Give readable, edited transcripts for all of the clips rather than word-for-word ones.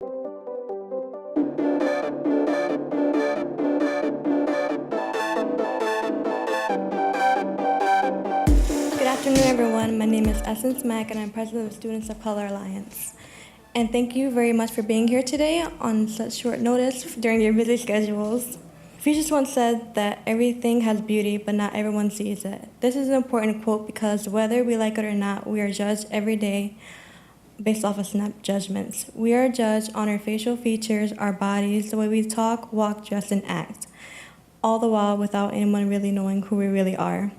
Good afternoon, everyone. My name is Essence Mack, and I'm president of Students of Color Alliance. And thank you very much for being here today on such short notice during your busy schedules. Fuchsius once said that everything has beauty, but not everyone sees it. This is an important quote because whether we like it or not, we are judged every day based off of snap judgments. We are judged on our facial features, our bodies, the way we talk, walk, dress, and act, all the while without anyone really knowing who we really are.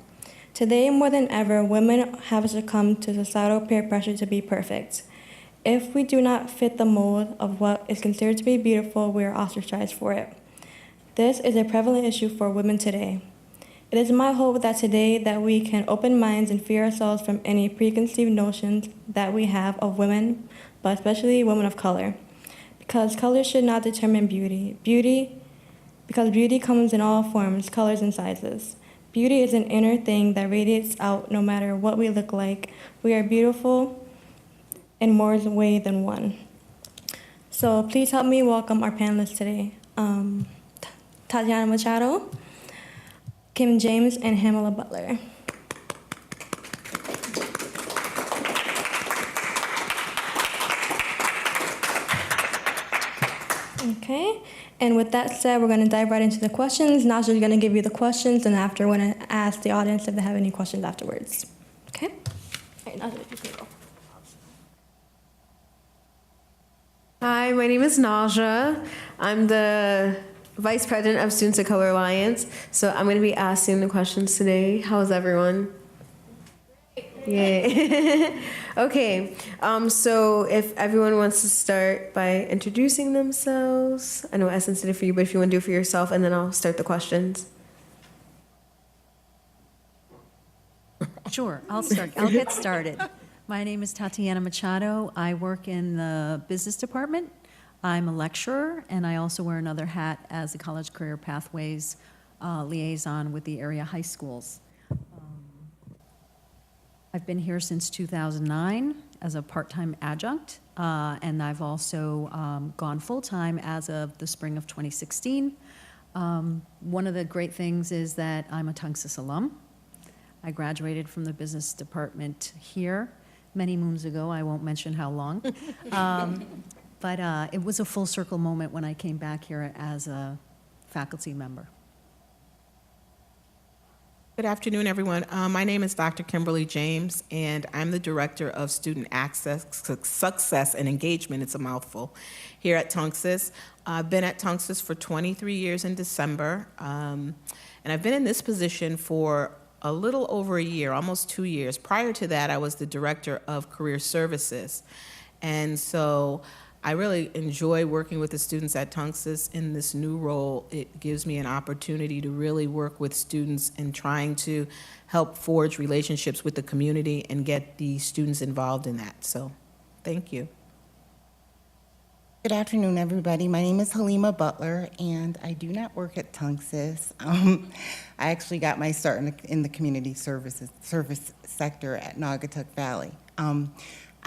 Today, more than ever, women have succumbed to societal peer pressure to be perfect. If we do not fit the mold of what is considered to be beautiful, we are ostracized for it. This is a prevalent issue for women today. It is my hope that today that we can open minds and free ourselves from any preconceived notions that we have of women, but especially women of color. Because color should not determine beauty. Because beauty comes in all forms, colors, and sizes. Beauty is an inner thing that radiates out no matter what we look like. We are beautiful in more ways than one. So please help me welcome our panelists today. Tatiana Machado, Kim James, and Hamila Butler. Okay, and with that said, we're going to dive right into the questions. Naja is going to give you the questions, and after, we're going to ask the audience if they have any questions afterwards. Okay? All right, Naja, you can go. Hi, my name is Naja. I'm the Vice President of Students of Color Alliance. So I'm going to be asking the questions today. How's everyone? Yay. Okay, so if everyone wants to start by introducing themselves. I know Essence did it for you, but if you want to do it for yourself, and then I'll start the questions. Sure, I'll get started. My name is Tatiana Machado. I work in the business department. I'm a lecturer, and I also wear another hat as the College Career Pathways liaison with the area high schools. I've been here since 2009 as a part-time adjunct, and I've also gone full-time as of the spring of 2016. One of the great things is that I'm a Tunxis alum. I graduated from the business department here many moons ago. I won't mention how long. But it was a full circle moment when I came back here as a faculty member. Good afternoon, everyone. My name is Dr. Kimberly James, and I'm the Director of Student Access, Success, and Engagement. It's a mouthful here at Tunxis. I've been at Tunxis for 23 years in December, and I've been in this position for a little over a year, almost 2 years. Prior to that, I was the Director of Career Services, and so I really enjoy working with the students at Tunxis in this new role. It gives me an opportunity to really work with students and trying to help forge relationships with the community and get the students involved in that. So, thank you. Good afternoon, everybody. My name is Halima Butler, and I do not work at Tunxis. I actually got my start in the community service sector at Naugatuck Valley.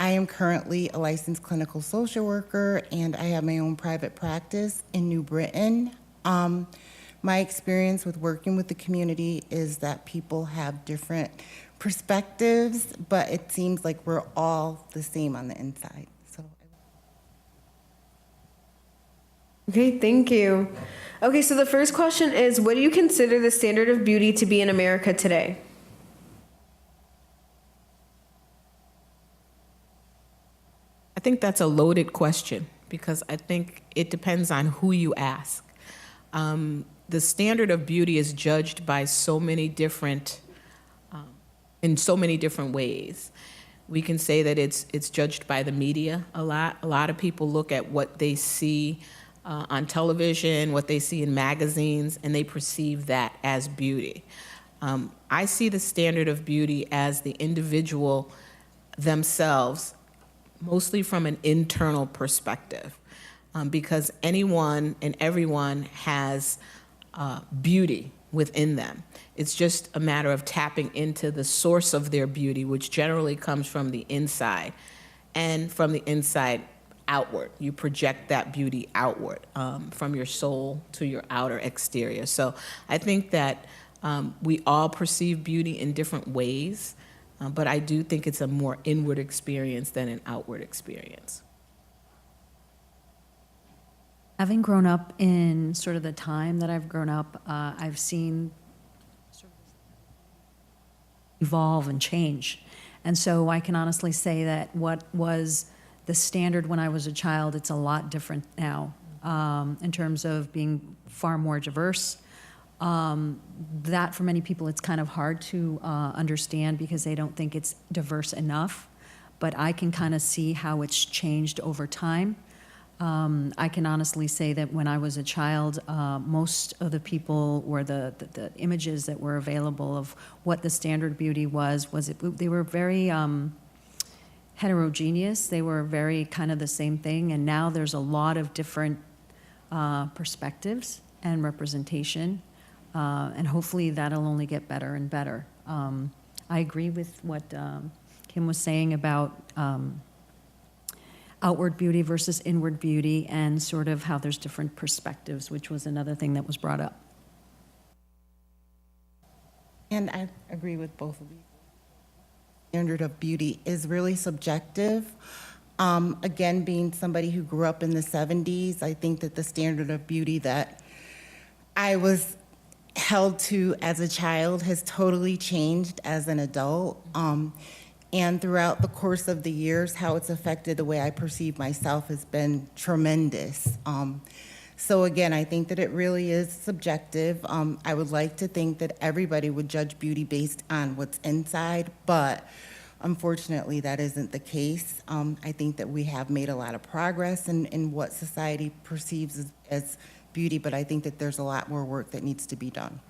I am currently a licensed clinical social worker, and I have my own private practice in New Britain. My experience with working with the community is that people have different perspectives, but it seems like we're all the same on the inside. Okay, thank you. Okay, so the first question is, what do you consider the standard of beauty to be in America today? I think that's a loaded question because I think it depends on who you ask. The standard of beauty is judged by so many different, in so many different ways. We can say that it's judged by the media a lot. A lot of people look at what they see on television, what they see in magazines, and they perceive that as beauty. I see the standard of beauty as the individual themselves, mostly from an internal perspective, because anyone and everyone has beauty within them. It's just a matter of tapping into the source of their beauty, which generally comes from the inside. And from the inside outward. You project that beauty outward, from your soul to your outer exterior. So I think that we all perceive beauty in different ways, but I do think it's a more inward experience than an outward experience. Having grown up in sort of the time that I've grown up, I've seen sort of evolve and change. And so I can honestly say that what was the standard when I was a child, it's a lot different now, in terms of being far more diverse. That for many people, it's kind of hard to understand because they don't think it's diverse enough. But I can kind of see how it's changed over time. I can honestly say that when I was a child, most of the people or the images that were available of what the standard beauty was they were very heterogeneous. They were very kind of the same thing. And now there's a lot of different perspectives and representation. And hopefully that'll only get better and better. I agree with what Kim was saying about outward beauty versus inward beauty and sort of how there's different perspectives, which was another thing that was brought up. And I agree with both of you. Standard of beauty is really subjective. Again, being somebody who grew up in the 70s, I think that the standard of beauty that I was held to as a child has totally changed as an adult. And throughout the course of the years, how it's affected the way I perceive myself has been tremendous. So again, I think that it really is subjective. I would like to think that everybody would judge beauty based on what's inside, but unfortunately that isn't the case. I think that we have made a lot of progress in what society perceives as beauty, but I think that there's a lot more work that needs to be done.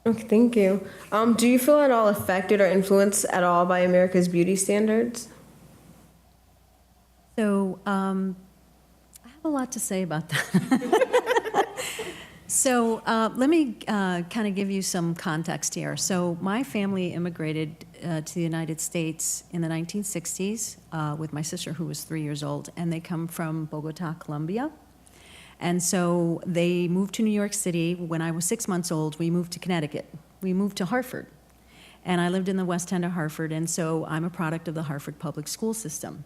Okay, thank you. Do you feel at all affected or influenced at all by America's beauty standards? So I have a lot to say about that. So let me kind of give you some context here. So my family immigrated to the United States in the 1960s with my sister, who was 3 years old, and they come from Bogota, Colombia. And so they moved to New York City. When I was 6 months old, we moved to Connecticut. We moved to Hartford. And I lived in the West End of Hartford, and so I'm a product of the Hartford public school system.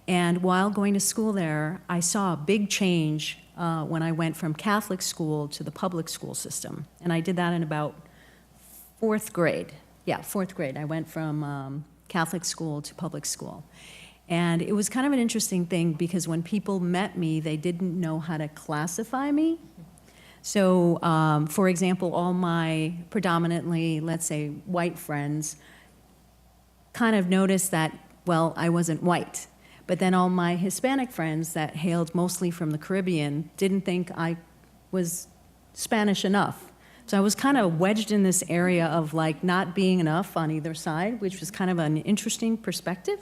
And while going to school there, I saw a big change when I went from Catholic school to the public school system. And I did that in about fourth grade. Yeah, fourth grade. I went from Catholic school to public school. And it was kind of an interesting thing because when people met me, they didn't know how to classify me. So, for example, all my predominantly, let's say, white friends kind of noticed that, well, I wasn't white. But then all my Hispanic friends that hailed mostly from the Caribbean didn't think I was Spanish enough. So I was kind of wedged in this area of like not being enough on either side, which was kind of an interesting perspective.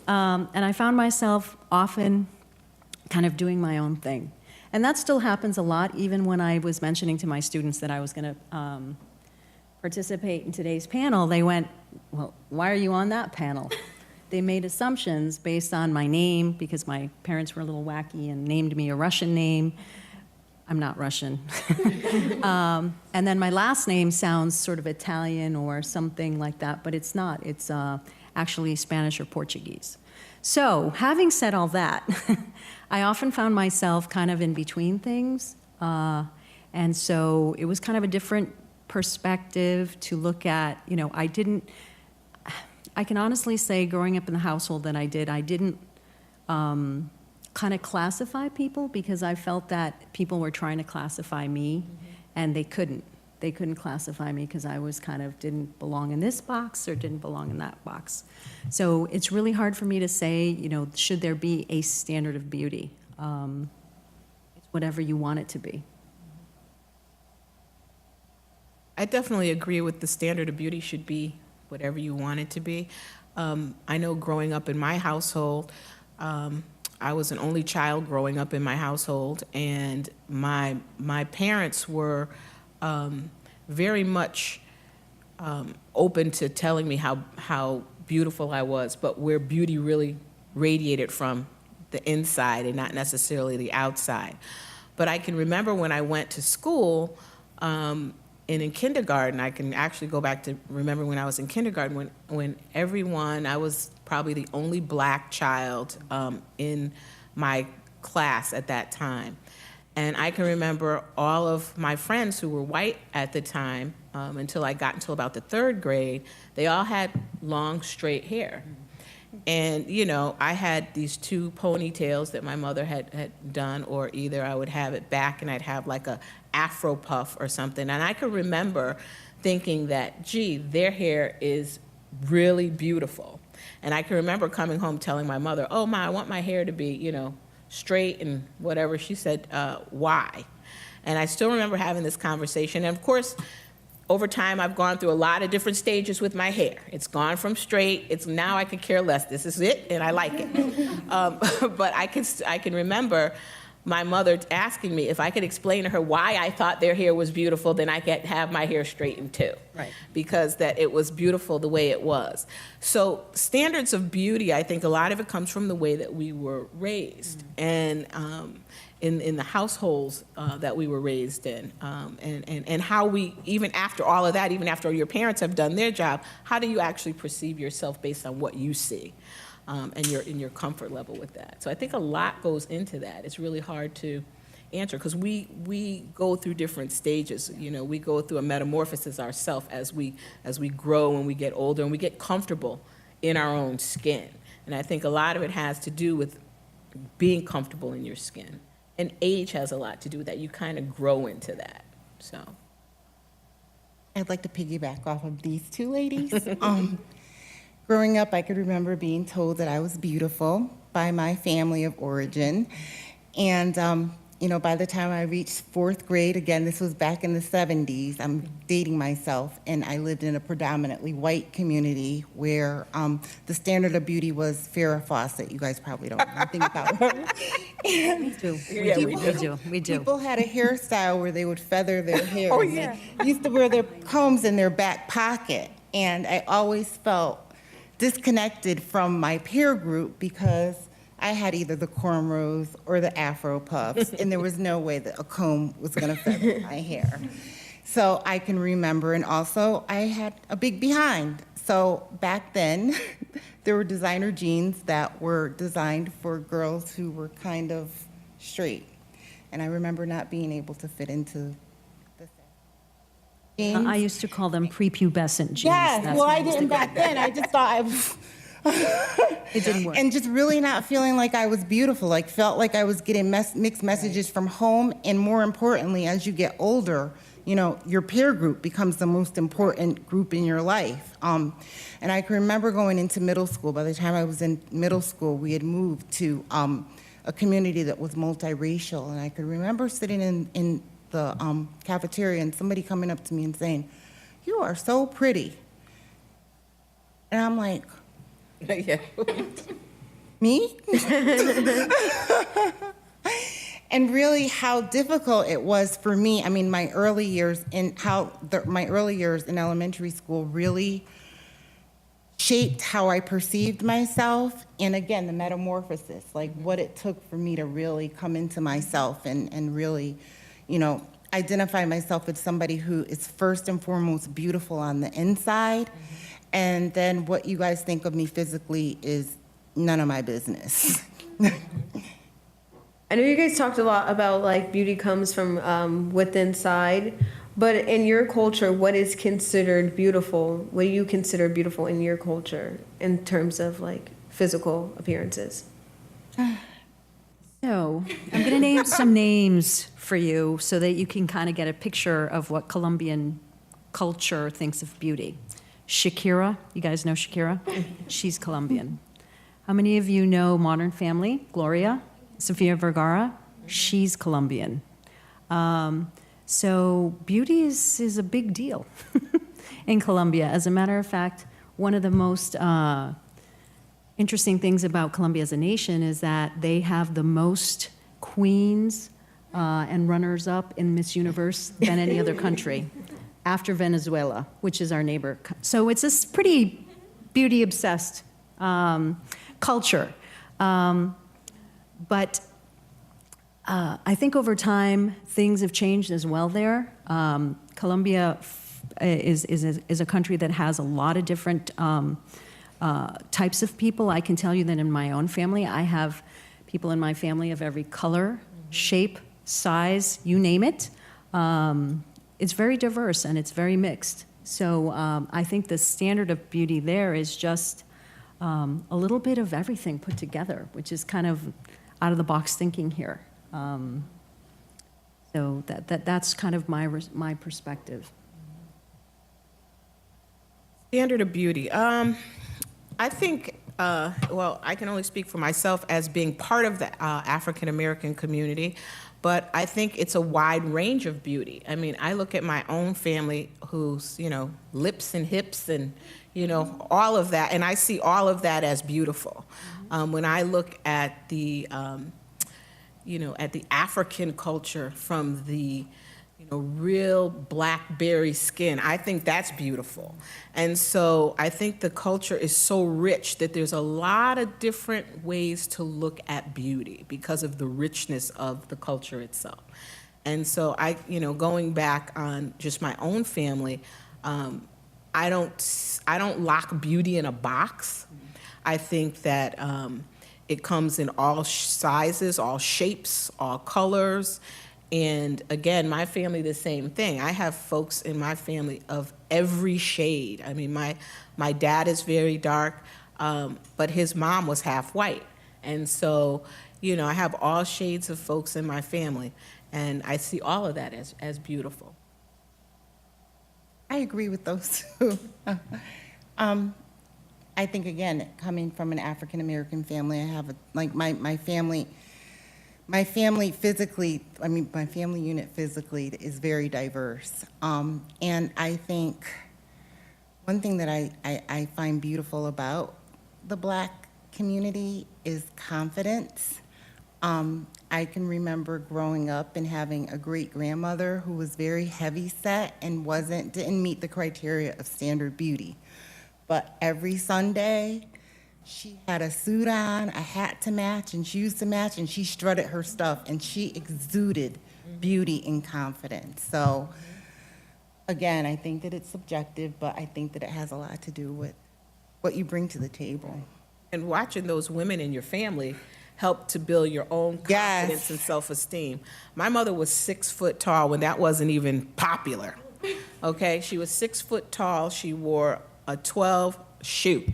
And I found myself often kind of doing my own thing. And that still happens a lot, even when I was mentioning to my students that I was going to participate in today's panel. They went, well, why are you on that panel? They made assumptions based on my name because my parents were a little wacky and named me a Russian name. I'm not Russian. And then my last name sounds sort of Italian or something like that, but it's not. It's actually Spanish or Portuguese. So having said all that, I often found myself kind of in between things. And so it was kind of a different perspective to look at, you know, I can honestly say growing up in the household that I didn't kind of classify people because I felt that people were trying to classify me and they couldn't. They couldn't classify me because I was kind of didn't belong in this box or didn't belong in that box. So it's really hard for me to say, you know, should there be a standard of beauty? It's whatever you want it to be. I definitely agree with the standard of beauty should be whatever you want it to be. I know growing up in my household, I was an only child growing up in my household, and my parents were very much open to telling me how beautiful I was, but where beauty really radiated from the inside and not necessarily the outside. But I can remember when I went to school, and in kindergarten, I can actually go back to remember when I was in kindergarten, when everyone, I was probably the only black child in my class at that time. And I can remember all of my friends who were white at the time, until I got until about the 3rd grade, they all had long, straight hair. And, you know, I had these 2 ponytails that my mother had done, or either I would have it back and I'd have like a Afro puff or something. And I could remember thinking that, gee, their hair is really beautiful. And I can remember coming home telling my mother, oh, Ma, I want my hair to be, you know, straight and whatever. She said, why? And I still remember having this conversation. And of course, over time, I've gone through a lot of different stages with my hair. It's gone from straight, it's now I could care less. This is it, and I like it. But I can remember my mother asking me if I could explain to her why I thought their hair was beautiful, then I could have my hair straightened too. Right. Because that it was beautiful the way it was. So standards of beauty, I think a lot of it comes from the way that we were raised. And in the households that we were raised in, and how we, even after all of that, even after your parents have done their job, how do you actually perceive yourself based on what you see, and your comfort level with that? So I think a lot goes into that. It's really hard to answer because we go through different stages. You know, we go through a metamorphosis ourselves as we grow and we get older and we get comfortable in our own skin. And I think a lot of it has to do with being comfortable in your skin. And age has a lot to do with that. You kind of grow into that, so. I'd like to piggyback off of these 2 ladies. Growing up, I could remember being told that I was beautiful by my family of origin. And, you know, by the time I reached 4th grade, again, this was back in the 70s, I'm dating myself, and I lived in a predominantly white community where the standard of beauty was Farrah Fawcett. You guys probably don't know anything about her. We do. People had a hairstyle where they would feather their hair. Oh, yeah. They used to wear their combs in their back pocket. And I always felt disconnected from my peer group because I had either the cornrows or the Afro puffs, and there was no way that a comb was going to feather my hair. So I can remember, and also I had a big behind. So back then, there were designer jeans that were designed for girls who were kind of straight. And I remember not being able to fit into the jeans. I used to call them prepubescent jeans. Yes, That's well, what I used to didn't go. back then. I just thought I was... It didn't work. And just really not feeling like I was beautiful, like felt like I was getting mixed messages from home. And more importantly, as you get older, you know, your peer group becomes the most important group in your life. And I can remember going into middle school. By the time I was in middle school, we had moved to a community that was multiracial. And I could remember sitting in the cafeteria and somebody coming up to me and saying, "You are so pretty." And I'm like, Yeah. me? And really how difficult it was for me. I mean, my early years in elementary school really shaped how I perceived myself. And again, the metamorphosis, like what it took for me to really come into myself and really, you know, identify myself as somebody who is first and foremost beautiful on the inside. And then what you guys think of me physically is none of my business. I know you guys talked a lot about like beauty comes from within inside, but in your culture, what is considered beautiful? What do you consider beautiful in your culture in terms of like physical appearances? So I'm going to name some names for you so that you can kind of get a picture of what Colombian culture thinks of beauty. Shakira, you guys know Shakira? She's Colombian. How many of you know Modern Family? Gloria, Sofia Vergara? She's Colombian. So beauty is a big deal in Colombia. As a matter of fact, one of the most interesting things about Colombia as a nation is that they have the most queens and runners-up in Miss Universe than any other country, after Venezuela, which is our neighbor. So it's a pretty beauty-obsessed culture. But I think over time, things have changed as well there. Colombia is a country that has a lot of different types of people. I can tell you that in my own family, I have people in my family of every color, shape, size, you name it. It's very diverse and it's very mixed. So I think the standard of beauty there is just a little bit of everything put together, which is kind of out of the box thinking here. So that's kind of my perspective. Standard of beauty. I think, well, I can only speak for myself as being part of the African American community, but I think it's a wide range of beauty. I mean, I look at my own family who's, lips and hips and, all of that, and I see all of that as beautiful. When I look at the, at the African culture from the, real blackberry skin, I think that's beautiful. And so I think the culture is so rich that there's a lot of different ways to look at beauty because of the richness of the culture itself. And so going back on just my own family, I don't lock beauty in a box. I think that it comes in all sizes, all shapes, all colors. And again, my family, the same thing. I have folks in my family of every shade. I mean, my dad is very dark, but his mom was half white. And so, I have all shades of folks in my family, and I see all of that as beautiful. I agree with those two. I think, again, coming from an African American family, I have my family physically, my family unit physically is very diverse. And I think one thing that I find beautiful about the Black community is confidence. I can remember growing up and having a great-grandmother who was very heavy-set and didn't meet the criteria of standard beauty. But every Sunday, she had a suit on, a hat to match, and shoes to match, and she strutted her stuff, and she exuded beauty and confidence. So, again, I think that it's subjective, but I think that it has a lot to do with what you bring to the table. And watching those women in your family help to build your own confidence and self-esteem. My mother was 6 foot tall when that wasn't even popular. Okay, she was 6 foot tall. She wore a 12 shoe.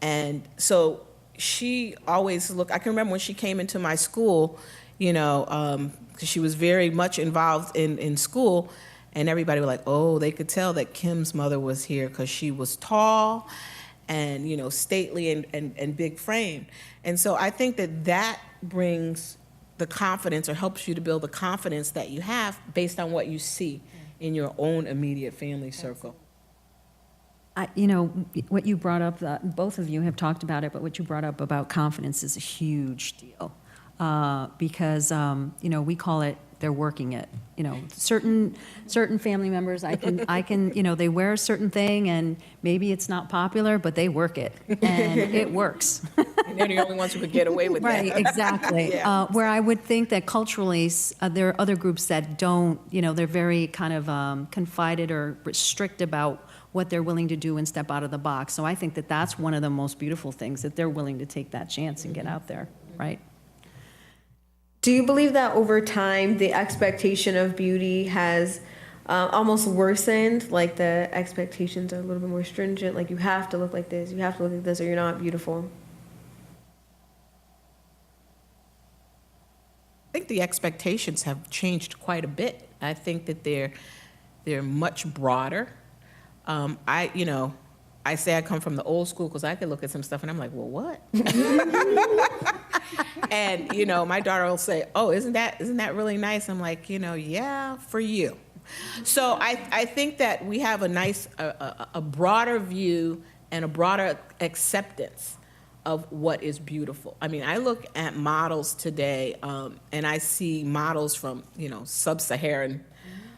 And so she always looked, I can remember when she came into my school, because she was very much involved in school, and everybody was like, oh, they could tell that Kim's mother was here because she was tall and, stately and big framed. And so I think that brings the confidence or helps you to build the confidence that you have based on what you see in your own immediate family circle. What you brought up, both of you have talked about it, but what you brought up about confidence is a huge deal because, we call it, they're working it. Certain family members, I can, they wear a certain thing and maybe it's not popular, but they work it and it works. And they're the only ones who could get away with that. Right, exactly. Yeah. Where I would think that culturally, there are other groups that don't, they're very kind of confided or strict about what they're willing to do and step out of the box. So I think that that's one of the most beautiful things, that they're willing to take that chance and get out there, right? Do you believe that over time the expectation of beauty has almost worsened? Like the expectations are a little bit more stringent, like you have to look like this, you have to look like this, or you're not beautiful? I think the expectations have changed quite a bit. I think that they're much broader. I say I come from the old school because I could look at some stuff and I'm like, well, what? And, my daughter will say, oh, isn't that really nice? I'm like, yeah, for you. So I think that we have a nice, a broader view and a broader acceptance of what is beautiful. I mean, I look at models today and I see models from, sub-Saharan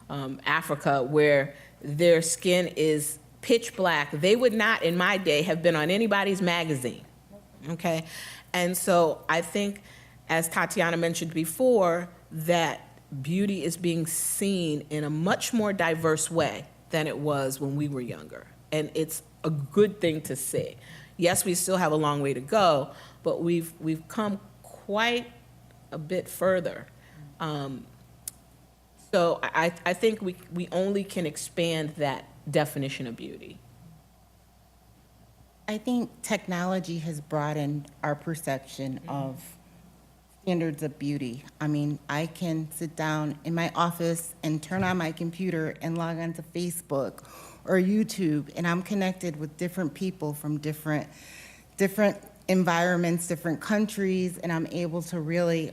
Africa where their skin is pitch black. They would not, in my day, have been on anybody's magazine, okay? And so I think, as Tatiana mentioned before, that beauty is being seen in a much more diverse way than it was when we were younger. And it's a good thing to see. Yes, we still have a long way to go, but we've come quite a bit further. So I think we only can expand that definition of beauty. I think technology has broadened our perception of standards of beauty. I mean, I can sit down in my office and turn on my computer and log on to Facebook or YouTube, and I'm connected with different people from different environments, different countries, and I'm able to really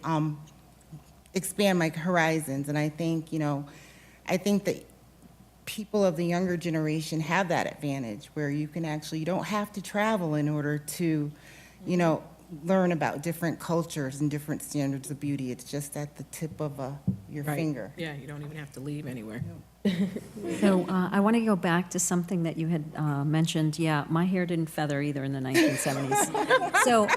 expand my horizons. And I think, I think that people of the younger generation have that advantage where you don't have to travel in order to, learn about different cultures and different standards of beauty. It's just at the tip of your Right. finger. Yeah, you don't even have to leave anywhere. So I want to go back to something that you had mentioned. Yeah, my hair didn't feather either in the 1970s. So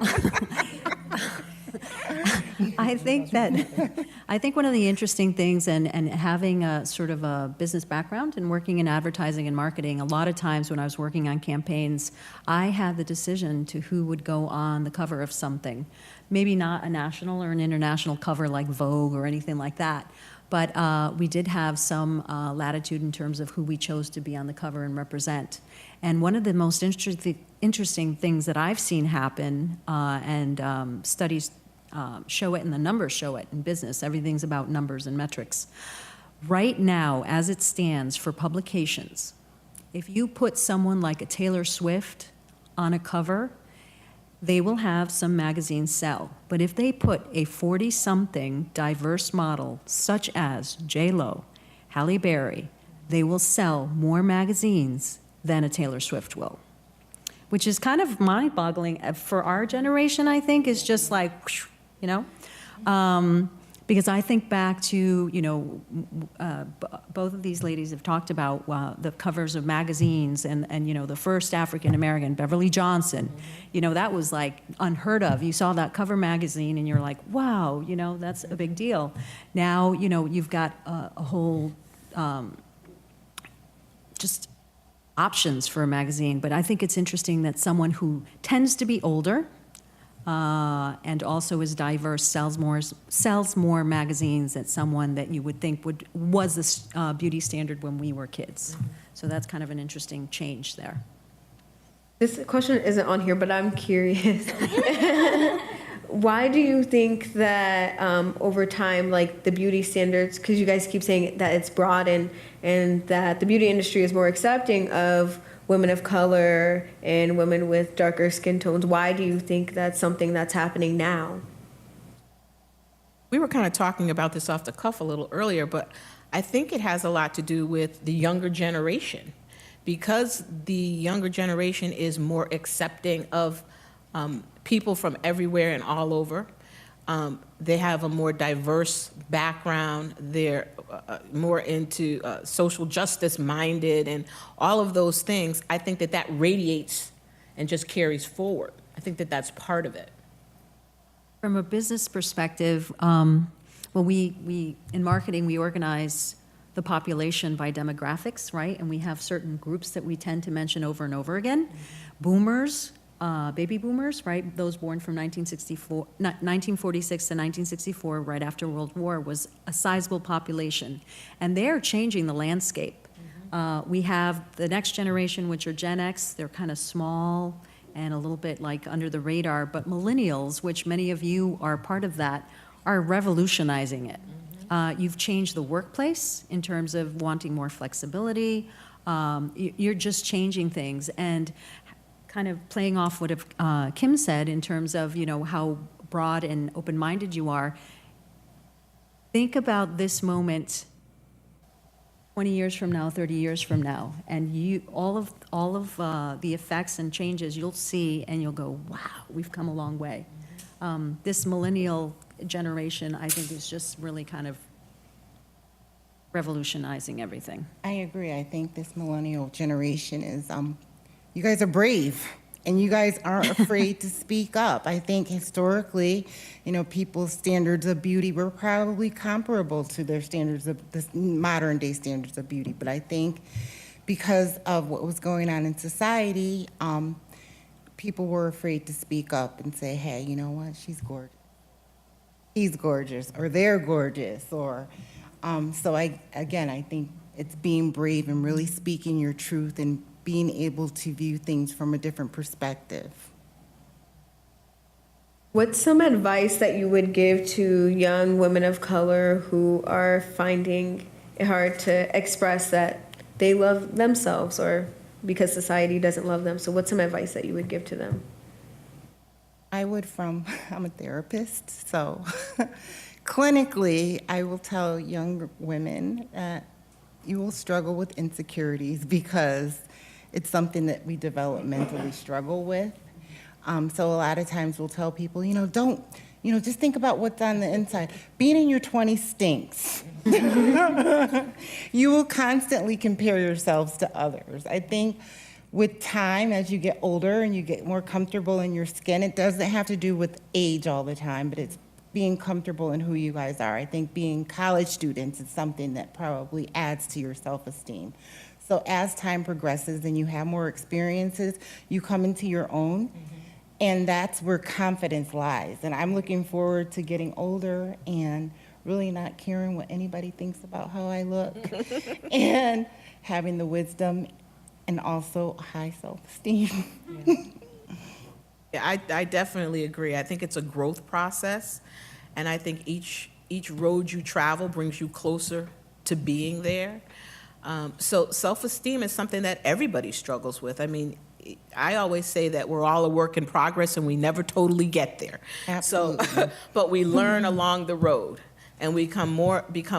I think one of the interesting things, and having a sort of a business background and working in advertising and marketing, a lot of times when I was working on campaigns, I had the decision to who would go on the cover of something. Maybe not a national or an international cover like Vogue or anything like that, but we did have some latitude in terms of who we chose to be on the cover and represent. And one of the most interesting things that I've seen happen, and studies show it and the numbers show it in business, everything's about numbers and metrics. Right now, as it stands for publications, if you put someone like a Taylor Swift on a cover, they will have some magazines sell. But if they put a 40-something diverse model, such as J.Lo, Halle Berry, they will sell more magazines than a Taylor Swift will. Which is kind of mind-boggling for our generation, I think, is just like, because I think back to, both of these ladies have talked about the covers of magazines and the first African-American, Beverly Johnson, that was like unheard of. You saw that cover magazine and you're like, wow, that's a big deal. Now, you've got a whole, just options for a magazine, but I think it's interesting that someone who tends to be older and also is diverse sells more magazines than someone that you would think was the beauty standard when we were kids. So that's kind of an interesting change there. This question isn't on here, but I'm curious. Why do you think that over time, like the beauty standards, because you guys keep saying that it's broadened and that the beauty industry is more accepting of women of color and women with darker skin tones, why do you think that's something that's happening now? We were kind of talking about this off the cuff a little earlier, but I think it has a lot to do with the younger generation. Because the younger generation is more accepting of people from everywhere and all over. They have a more diverse background. They're more into social justice minded and all of those things. I think that radiates and just carries forward. I think that that's part of it. From a business perspective, we in marketing, we organize the population by demographics, right? And we have certain groups that we tend to mention over and over again. Boomers, baby boomers, right? Those born from 1946 to 1964, right after World War, was a sizable population. And they're changing the landscape. We have the next generation, which are Gen X. They're kind of small and a little bit like under the radar. But millennials, which many of you are part of that, are revolutionizing it. You've changed the workplace in terms of wanting more flexibility. You're just changing things. And kind of playing off what Kim said in terms of, how broad and open-minded you are. Think about this moment 20 years from now, 30 years from now, and all of the effects and changes you'll see, and you'll go, wow, we've come a long way. This millennial generation, I think, is just really kind of revolutionizing everything. I agree. I think this millennial generation is, you guys are brave. And you guys aren't afraid to speak up. I think historically, people's standards of beauty were probably comparable to their standards of the modern day standards of beauty. But I think because of what was going on in society, people were afraid to speak up and say, hey, you know what, she's gorgeous. He's gorgeous, or they're gorgeous, or so I think it's being brave and really speaking your truth and being able to view things from a different perspective. What's some advice that you would give to young women of color who are finding it hard to express that they love themselves, or because society doesn't love them? So what's some advice that you would give to them? I'm a therapist, so clinically, I will tell young women that you will struggle with insecurities because it's something that we developmentally struggle with. So a lot of times we'll tell people, just think about what's on the inside. Being in your 20s stinks. You will constantly compare yourselves to others. I think with time, as you get older and you get more comfortable in your skin, it doesn't have to do with age all the time, but it's being comfortable in who you guys are. I think being college students is something that probably adds to your self-esteem. So as time progresses and you have more experiences, you come into your own, and that's where confidence lies. And I'm looking forward to getting older and really not caring what anybody thinks about how I look, and having the wisdom and also high self-esteem. Yeah, I definitely agree. I think it's a growth process, and I think each road you travel brings you closer to being there. So self-esteem is something that everybody struggles with. I mean, I always say that we're all a work in progress and we never totally get there. Absolutely. So, but we learn along the road, and we become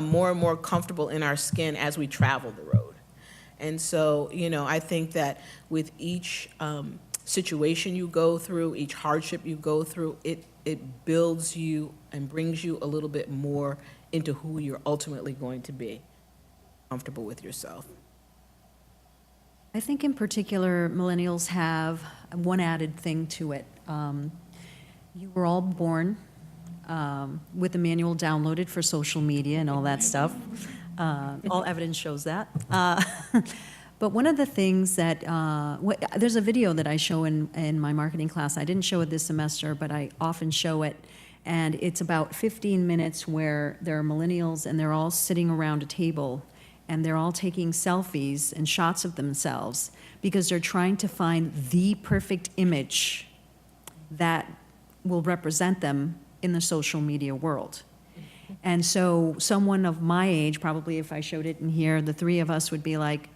more and more comfortable in our skin as we travel the road. And so, I think that with each situation you go through, each hardship you go through, it builds you and brings you a little bit more into who you're ultimately going to be, comfortable with yourself. I think in particular, millennials have one added thing to it. You were all born with the manual downloaded for social media and all that stuff. All evidence shows that. But one of the things that, there's a video that I show in my marketing class. I didn't show it this semester, but I often show it. And it's about 15 minutes where there are millennials and they're all sitting around a table and they're all taking selfies and shots of themselves because they're trying to find the perfect image that will represent them in the social media world. And so someone of my age, probably if I showed it in here, the three of us would be like,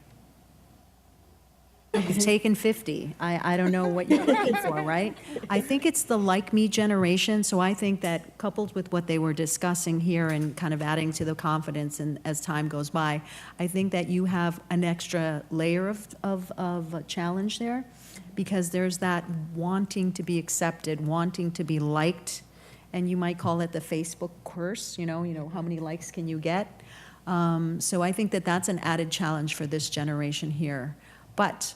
you've taken 50. I don't know what you're looking for, right? I think it's the like me generation. So I think that coupled with what they were discussing here and kind of adding to the confidence and as time goes by, I think that you have an extra layer of challenge there because there's that wanting to be accepted, wanting to be liked, and you might call it the Facebook curse, you know, how many likes can you get? So I think that that's an added challenge for this generation here. But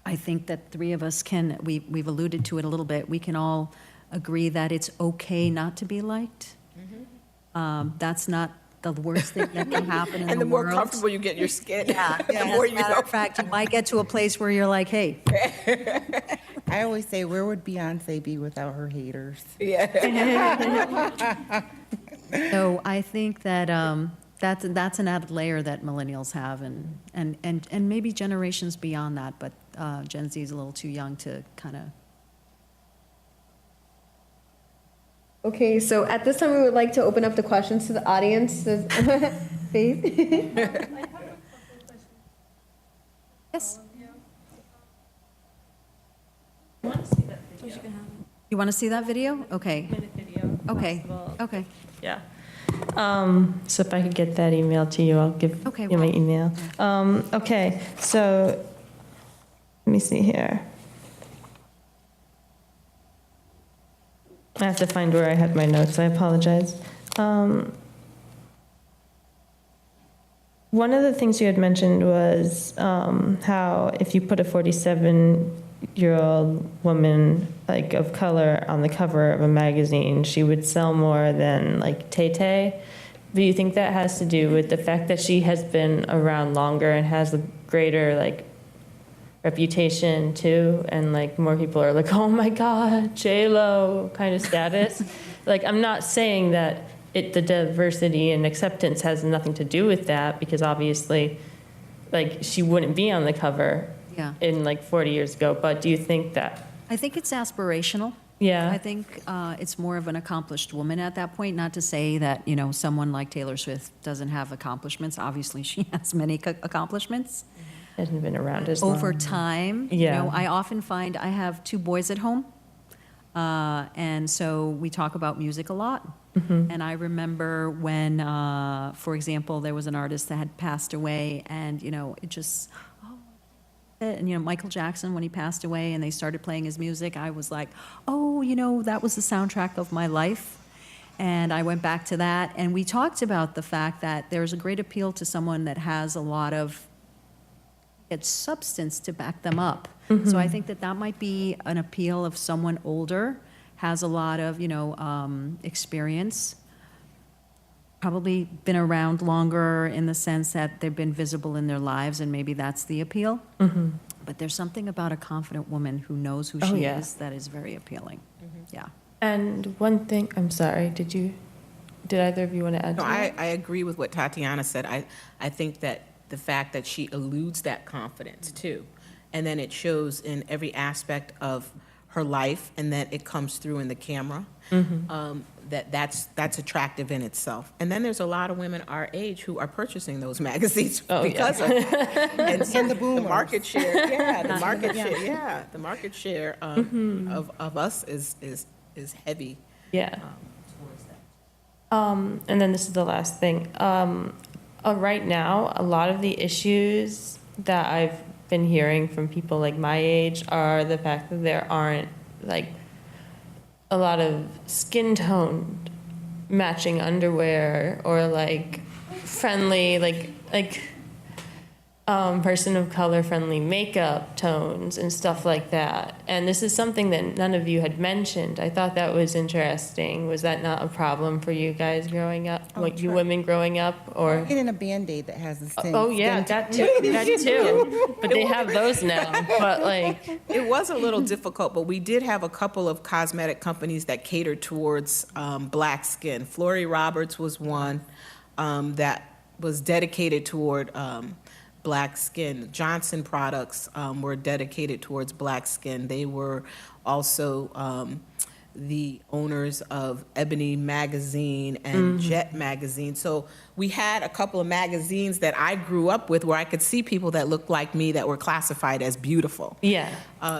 I think that three of us we've alluded to it a little bit, we can all agree that it's okay not to be liked. That's not the worst thing that can happen in the world. And the more comfortable you get in your skin, yeah, the more you know. As a matter of fact, you might get to a place where you're like, hey. I always say, where would Beyonce be without her haters? Yeah. So I think that that's an added layer that millennials have, and maybe generations beyond that, but Gen Z is a little too young to kind of. Okay, so at this time, we would like to open up the questions to the audience. Faith? Yes. You want to see that video? You want to see that video? Okay. Minute video. Okay. Festival. Okay. Yeah. So if I could get that email to you, I'll give Okay, you my well- email. Okay, so let me see here. I have to find where I had my notes. I apologize. One of the things you had mentioned was how if you put a 47 20-year-old woman like of color on the cover of a magazine, she would sell more than like Tay Tay. Do you think that has to do with the fact that she has been around longer and has a greater like reputation too, and like more people are like, oh my God, J-Lo kind of status? Like, I'm not saying that the diversity and acceptance has nothing to do with that, because obviously, like, she wouldn't be on the cover Yeah. in like 40 years ago. But do you think that? I think it's aspirational. Yeah. I think it's more of an accomplished woman at that point. Not to say that, you know, someone like Taylor Swift doesn't have accomplishments. Obviously, she has many accomplishments. Hasn't been around as long. Over time, you Yeah. know, I often find I have 2 boys at home. And so we talk about music a lot. And I remember when, for example, there was an artist that had passed away, and, you know, it just, and, you know, Michael Jackson, when he passed away and they started playing his music, I was like, oh, you know, that was the soundtrack of my life. And I went back to that, and we talked about the fact that there's a great appeal to someone that has a lot of substance to back them up. So I think that that might be an appeal of someone older, has a lot of, you know, experience, probably been around longer in the sense that they've been visible in their lives, and maybe that's the appeal. But there's something about a confident woman who knows who she yeah. is that is very appealing. Yeah. And one thing, I'm sorry, did either of you want to add No, to that? I agree with what Tatiana said. I think that the fact that she eludes that confidence too, and then it shows in every aspect of her life, and that it comes through in the camera, that's attractive in itself. And then there's a lot of women our age who are purchasing those magazines because of it. And the boomers. The market share, the market share of us is heavy. Yeah. And then this is the last thing. Right now, a lot of the issues that I've been hearing from people like my age are the fact that there aren't like a lot of skin tone matching underwear, or like friendly, like person of color friendly makeup tones and stuff like that. And this is something that none of you had mentioned. I thought that was interesting. Was that not a problem for you guys growing up? Like you women growing up, or? Getting a Band-Aid that has the same. Oh yeah, that too. But they have those now. But like, It was a little difficult, but we did have a couple of cosmetic companies that catered towards black skin. Florrie Roberts was one that was dedicated toward black skin. Johnson products were dedicated towards black skin. They were also the owners of Ebony Magazine and Jet Magazine. So we had a couple of magazines that I grew up with where I could see people that looked like me that were classified as beautiful. yeah.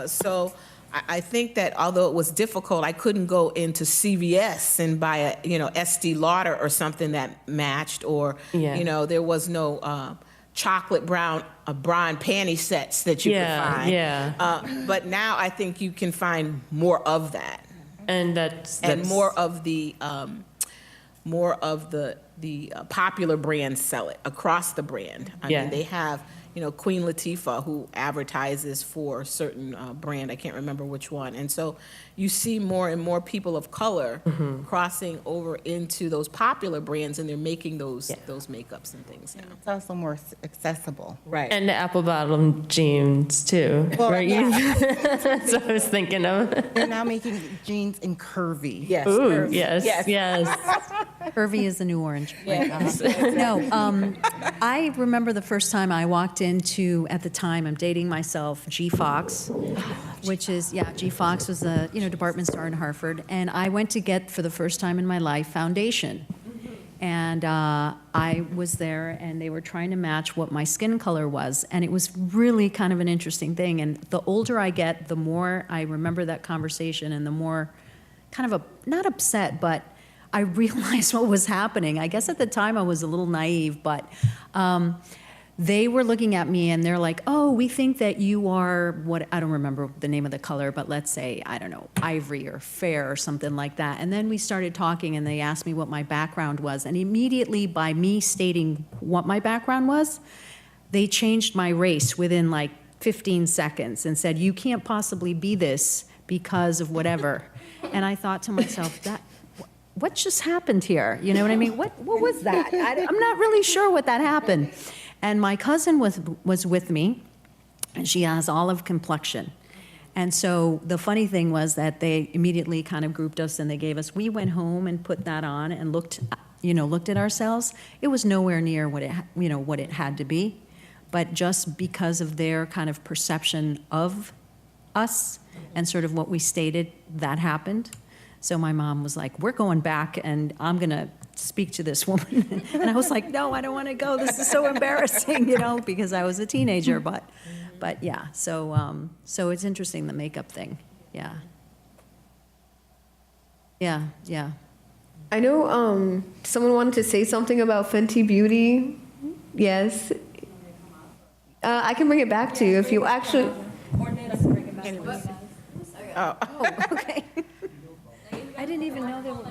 So I think that although it was difficult, I couldn't go into CVS and buy a, Estee Lauder or something that matched, or, Yeah. there was no chocolate brown bra and panty sets that you could find. Yeah. But now I think you can find more of that, And that's and more of the popular brands sell it across the brand. I Yeah. mean, they have, Queen Latifah, who advertises for a certain brand. I can't remember which one. And so you see more and more people of color crossing over into those popular brands, and they're making those makeups and things now. It's also more accessible. Right. and the apple bottom jeans too. Well, right? yeah. That's what I was thinking of. They're now making jeans in curvy. Yes. Ooh, yes, yes. Curvy is the new orange. Yes. No, I remember the first time I walked into, at the time, I'm dating myself, G Fox, which is, G Fox was a, department store in Hartford. And I went to get, for the first time in my life, foundation. And I was there, and they were trying to match what my skin color was. And it was really kind of an interesting thing. And the older I get, the more I remember that conversation, and the more kind of, not upset, but I realized what was happening. I guess at the time I was a little naive, but they were looking at me and they're like, oh, we think that you are what, I don't remember the name of the color, but let's say, I don't know, ivory or fair or something like that. And then we started talking and they asked me what my background was. And immediately, by me stating what my background was, they changed my race within like 15 seconds and said, you can't possibly be this because of whatever. And I thought to myself, what just happened here? You know what I mean? What was that? I'm not really sure what that happened. And my cousin was with me, and she has olive complexion. And so the funny thing was that they immediately kind of grouped us and they gave us, we went home and put that on and looked at ourselves. It was nowhere near what it had to be. But just because of their kind of perception of us and sort of what we stated, that happened. So my mom was like, we're going back and I'm going to speak to this woman. And I was like, no, I don't want to go. This is so embarrassing, because I was a teenager. But yeah, so it's interesting, the makeup thing. Yeah. Yeah. I know someone wanted to say something about Fenty Beauty. Yes. I can bring it back to you if you actually. Oh, Okay. I didn't even know there were.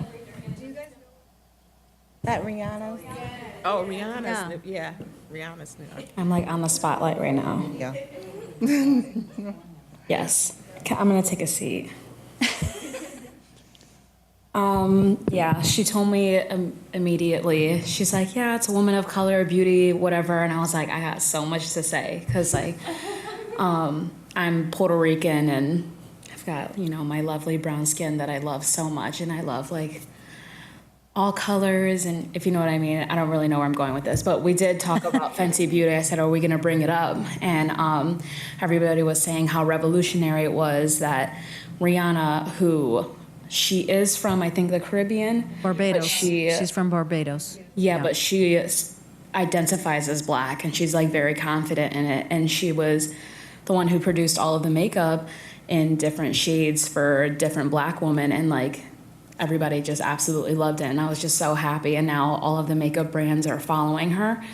That Rihanna? oh, Rihanna's new. Yeah, Rihanna's new. I'm like on the spotlight right now. Yeah. Yes. I'm gonna take a seat. Yeah, she told me immediately. She's like, yeah, it's a woman of color, beauty, whatever. And I was like, I got so much to say because I'm Puerto Rican and I've got, my lovely brown skin that I love so much. And I love all colors. And if you know what I mean, I don't really know where I'm going with this, but we did talk about Fenty Beauty. I said, are we going to bring it up? And everybody was saying how revolutionary it was that Rihanna, who she is from, I think, the Caribbean. Barbados. But She's from Barbados. yeah, but she identifies as Black, and she's very confident in it. And she was the one who produced all of the makeup in different shades for different Black women, and everybody just absolutely loved it. And I was just so happy. And now all of the makeup brands are following her.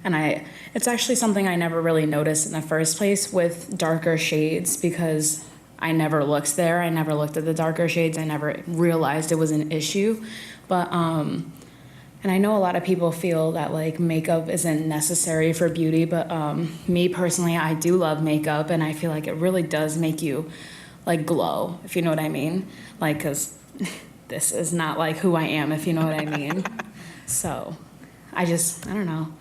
And it's actually something I never really noticed in the first place with darker shades, because I never looked there. I never looked at the darker shades. I never realized it was an issue. But, and I know a lot of people feel that makeup isn't necessary for beauty, but me personally, I do love makeup, and I feel like it really does make you glow, if you know what I mean. Cause this is not who I am, if you know what I mean. So I don't know,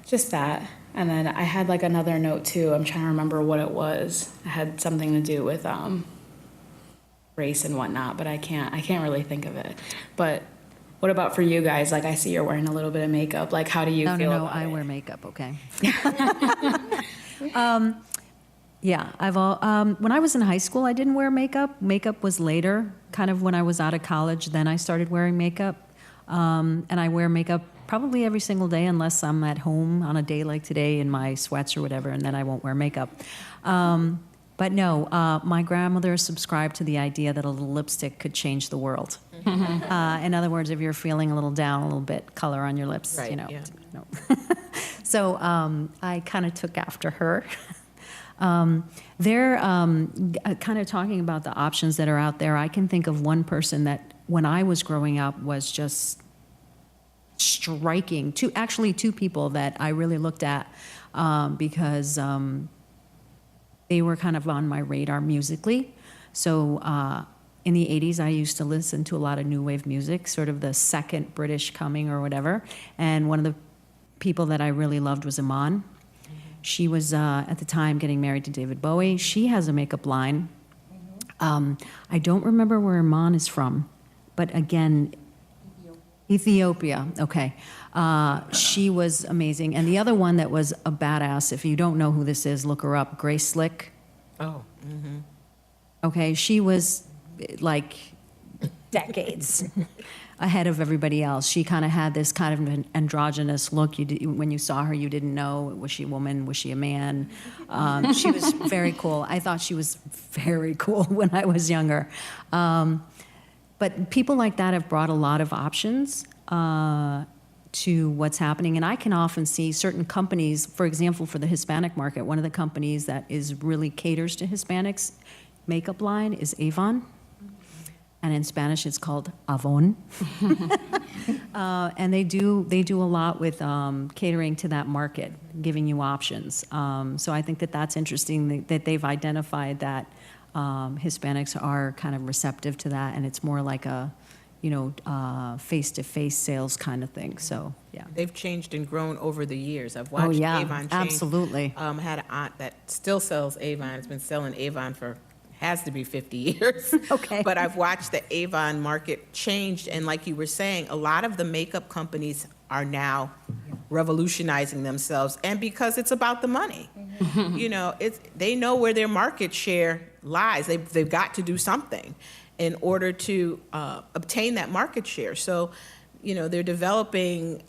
just that. And then I had another note too. I'm trying to remember what it was. It had something to do with race and whatnot, but I can't really think of it. But what about for you guys? I see you're wearing a little bit of makeup. How do you feel No, about I it? wear makeup, okay. Yeah, when I was in high school, I didn't wear makeup. Makeup was later, kind of when I was out of college, then I started wearing makeup. And I wear makeup probably every single day unless I'm at home on a day like today in my sweats or whatever, and then I won't wear makeup. But no, my grandmother subscribed to the idea that a little lipstick could change the world. In other words, if you're feeling a little down, a little bit, color on your lips, Right, Yeah. yeah. So I kind of took after her. They're kind of talking about the options that are out there. I can think of one person that when I was growing up was just striking. Two people that I really looked at because they were kind of on my radar musically. So in the 80s, I used to listen to a lot of new wave music, sort of the second British coming or whatever. And one of the people that I really loved was Iman. She was, at the time, getting married to David Bowie. She has a makeup line. I don't remember where Iman is from, but again, Ethiopia, okay. She was amazing. And the other one that was a badass, if you don't know who this is, look her up, Grace Slick. Oh, mm-hmm. Okay, she was decades ahead of everybody else. She kind of had this kind of an androgynous look. When you saw her, you didn't know, was she a woman, was she a man? She was very cool. I thought she was very cool when I was younger. But people like that have brought a lot of options to what's happening. And I can often see certain companies, for example, for the Hispanic market, one of the companies that really caters to Hispanics makeup line is Avon. And in Spanish, it's called Avon. And they do a lot with catering to that market, giving you options. So I think that that's interesting that they've identified that Hispanics are kind of receptive to that, and it's more like a, face-to-face sales kind of thing. So, yeah. They've changed and grown over the years. I've watched yeah, Avon change. absolutely. Had an aunt that still sells Avon. It's been selling Avon for, has to be 50 years. Okay. But I've watched the Avon market change, and like you were saying, a lot of the makeup companies are now revolutionizing themselves, and because it's about the money. They know where their market share lies. They've got to do something in order to obtain that market share. So, they're developing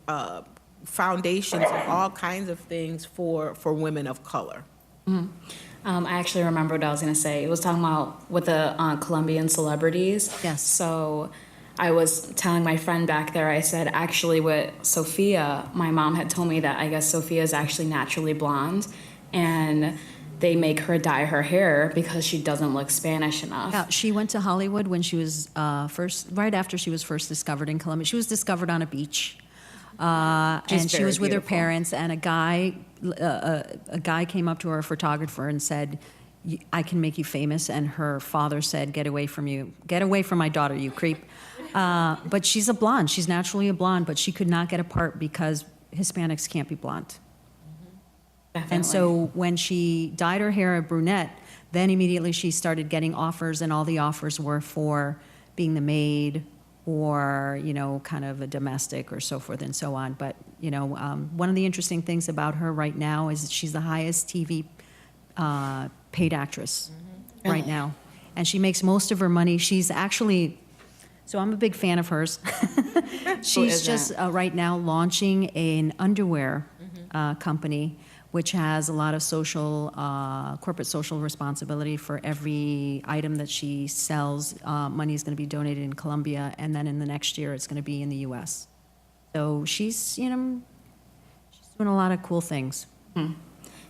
foundations and all kinds of things for women of color. I actually remember what I was going to say. It was talking about with the Colombian celebrities. Yes. So I was telling my friend back there, I said, actually, with Sophia, my mom had told me that I guess Sophia is actually naturally blonde, and they make her dye her hair because she doesn't look Spanish enough. Yeah, she went to Hollywood when she was right after she was first discovered in Colombia. She was discovered on a beach. And she was with her parents, and a guy came up to her, a photographer, and said, "I can make you famous." And her father said, "Get away from my daughter, you creep." But she's a blonde. She's naturally a blonde, but she could not get a part because Hispanics can't be blonde. Definitely. And so when she dyed her hair a brunette, then immediately she started getting offers, and all the offers were for being the maid or, kind of a domestic or so forth and so on. But, one of the interesting things about her right now is that she's the highest TV paid actress right now. And she makes most of her money. She's actually, so I'm a big fan of hers. She's just right now launching an underwear company, which has a lot of corporate social responsibility. For every item that she sells, money is going to be donated in Colombia, and then in the next year, it's going to be in the U.S. So she's doing a lot of cool things.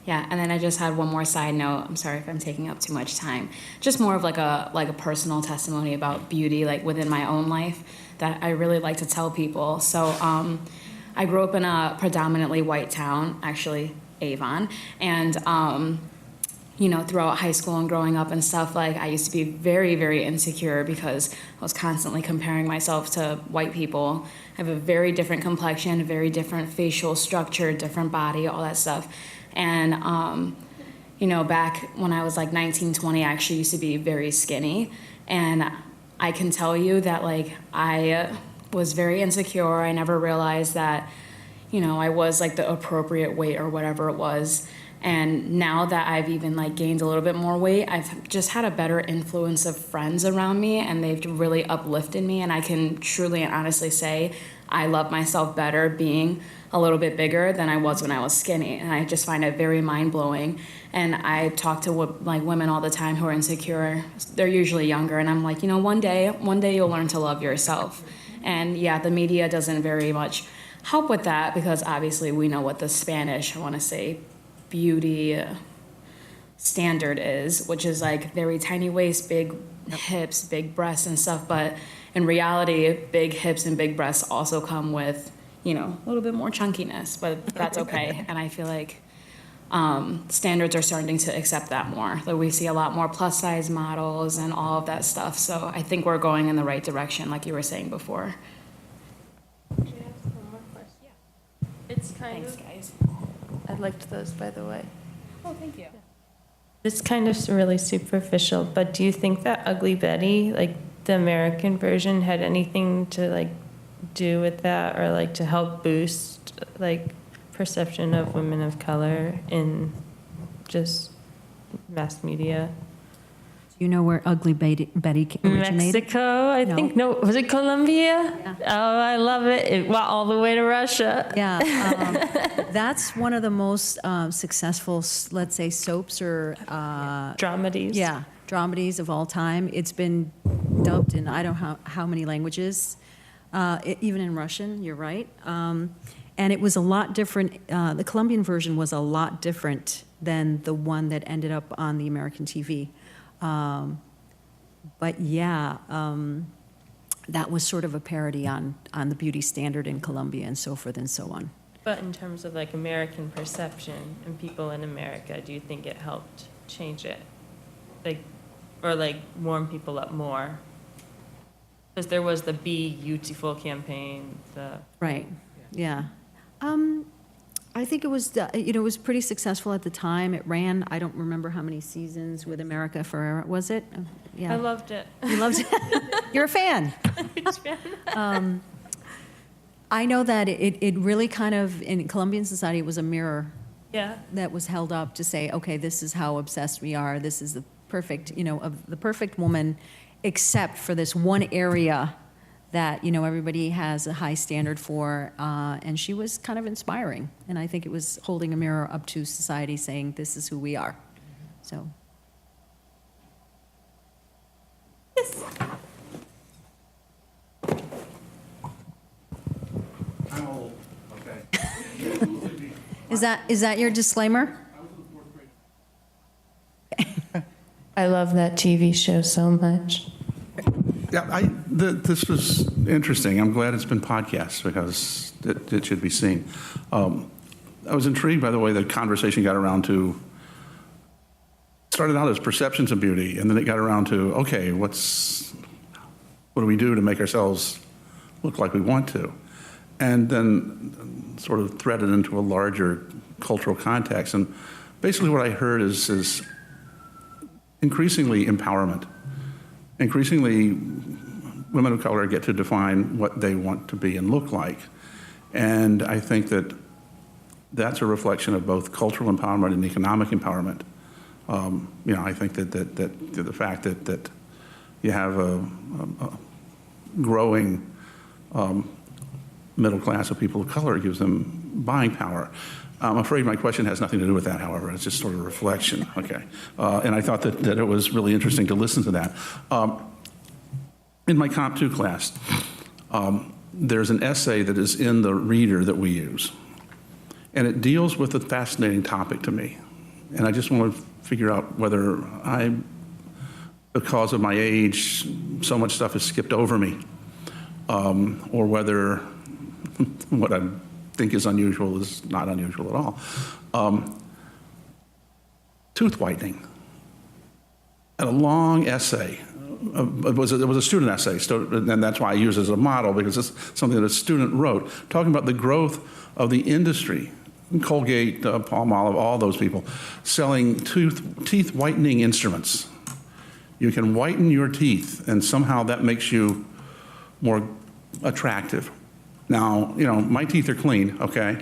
Yeah, and then I just had one more side note. I'm sorry if I'm taking up too much time. Just more of like a personal testimony about beauty, like within my own life, that I really like to tell people. So I grew up in a predominantly white town, actually Avon, and throughout high school and growing up and stuff, like I used to be very, very insecure because I was constantly comparing myself to white people. I have a very different complexion, a very different facial structure, different body, all that stuff. And back when I was like 19, 20, I actually used to be very skinny, and I can tell you that like I was very insecure. I never realized that I was like the appropriate weight or whatever it was. And now that I've even like gained a little bit more weight, I've just had a better influence of friends around me, and they've really uplifted me. And I can truly and honestly say I love myself better being a little bit bigger than I was when I was skinny. And I just find it very mind-blowing. And I talk to like women all the time who are insecure. They're usually younger, and I'm like, one day you'll learn to love yourself. And yeah, the media doesn't very much help with that, because obviously we know what the Spanish, I want to say, beauty standard is, which is like very tiny waist, big hips, big breasts and stuff. But in reality, big hips and big breasts also come with, a little bit more chunkiness, but that's okay. And I feel like standards are starting to accept that more. Like we see a lot more plus size models and all of that stuff. So I think we're going in the right direction, like you were saying before. It's kind Thanks, of, guys. I liked those, by the way. Oh, thank you. It's kind of really superficial, but do you think that Ugly Betty, like the American version, had anything to like do with that, or like to help boost like perception of women of color in just mass media? Do you know where Ugly Betty originated? Mexico, I No. think. No, was it Colombia? Yeah. Oh, I love it. It went all the way to Russia. Yeah, that's one of the most successful, let's say, soaps or Dramedies. yeah, dramedies of all time. It's been dubbed in I don't know how many languages, even in Russian. You're right, and it was a lot different. The Colombian version was a lot different than the one that ended up on the American TV. But yeah, that was sort of a parody on the beauty standard in Colombia and so forth and so on. But in terms of like American perception and people in America, do you think it helped change it? Like, or like warm people up more? Because there was the Be Beautiful campaign, Right, yeah. I think it was, it was pretty successful at the time. It ran, I don't remember how many seasons with America Ferrera, was it? Yeah. I loved it. You loved it? You're a fan. I know that it really kind of, in Colombian society, it was a mirror Yeah. that was held up to say, okay, this is how obsessed we are. This is the perfect, of the perfect woman, except for this one area that, everybody has a high standard for. And she was kind of inspiring. And I think it was holding a mirror up to society saying, this is who we are. So. I'm old, okay. Is that your disclaimer? I love that TV show so much. Yeah, this was interesting. I'm glad it's been podcast because it should be seen. I was intrigued by the way the conversation got around to, started out as perceptions of beauty, and then it got around to, okay, what do we do to make ourselves look like we want to? And then sort of threaded into a larger cultural context. And basically what I heard is increasingly empowerment. Increasingly, women of color get to define what they want to be and look like. And I think that that's a reflection of both cultural empowerment and economic empowerment. I think that the fact that you have a growing middle class of people of color gives them buying power. I'm afraid my question has nothing to do with that, however. It's just sort of a reflection, okay? And I thought that it was really interesting to listen to that. In my Comp 2 class, there's an essay that is in the reader that we use. And it deals with a fascinating topic to me. And I just want to figure out whether because of my age, so much stuff has skipped over me, or whether what I think is unusual is not unusual at all. Tooth whitening. And a long essay. It was a student essay, and that's why I use it as a model, because it's something that a student wrote, talking about the growth of the industry. Colgate, Palmolive, all those people, selling teeth whitening instruments. You can whiten your teeth, and somehow that makes you more attractive. Now, my teeth are clean, okay?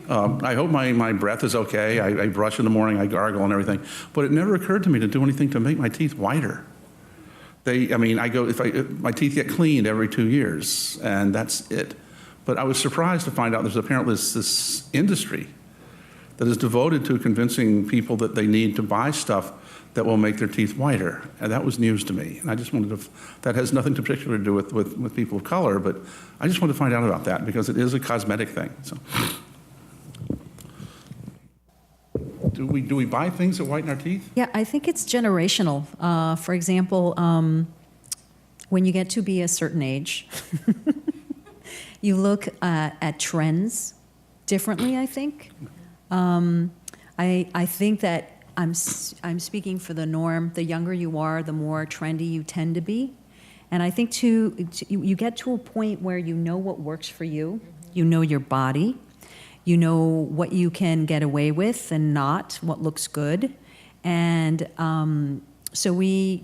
I hope my breath is okay. I brush in the morning, I gargle and everything. But it never occurred to me to do anything to make my teeth whiter. My teeth get cleaned every 2 years, and that's it. But I was surprised to find out there's apparently this industry that is devoted to convincing people that they need to buy stuff that will make their teeth whiter. And that was news to me. And I just wanted to, that has nothing particular to do with people of color, but I just wanted to find out about that because it is a cosmetic thing. So, do we buy things that whiten our teeth? Yeah, I think it's generational. For example, when you get to be a certain age, you look at trends differently, I think. I think that I'm speaking for the norm. The younger you are, the more trendy you tend to be. And I think you get to a point where you know what works for you. You know your body. You know what you can get away with and not, what looks good. And so we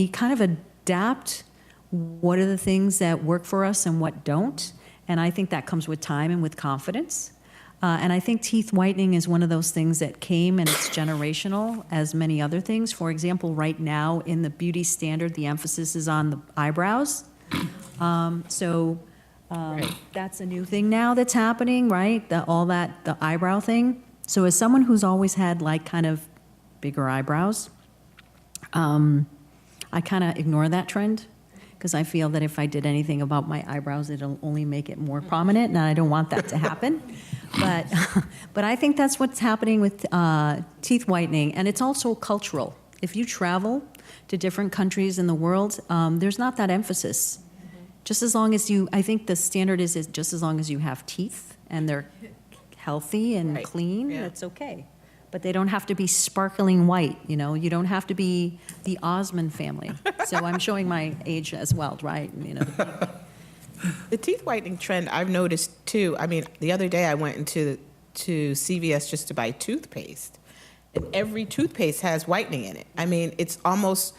kind of adapt what are the things that work for us and what don't. And I think that comes with time and with confidence. And I think teeth whitening is one of those things that came and it's generational, as many other things. For example, right now in the beauty standard, the emphasis is on the eyebrows. That's a new thing now that's happening, right? The eyebrow thing. So as someone who's always had like kind of bigger eyebrows, I kind of ignore that trend because I feel that if I did anything about my eyebrows, it'll only make it more prominent, and I don't want that to happen. But I think that's what's happening with teeth whitening, and it's also cultural. If you travel to different countries in the world, there's not that emphasis. Just as long as I think the standard is just as long as you have teeth and they're healthy and Right. clean, Yeah. it's okay. But they don't have to be sparkling white, you know? You don't have to be the Osmond family. So I'm showing my age as well, right? You know, The teeth whitening trend I've noticed too. I mean, the other day I went to CVS just to buy toothpaste, and every toothpaste has whitening in it. I mean, it's almost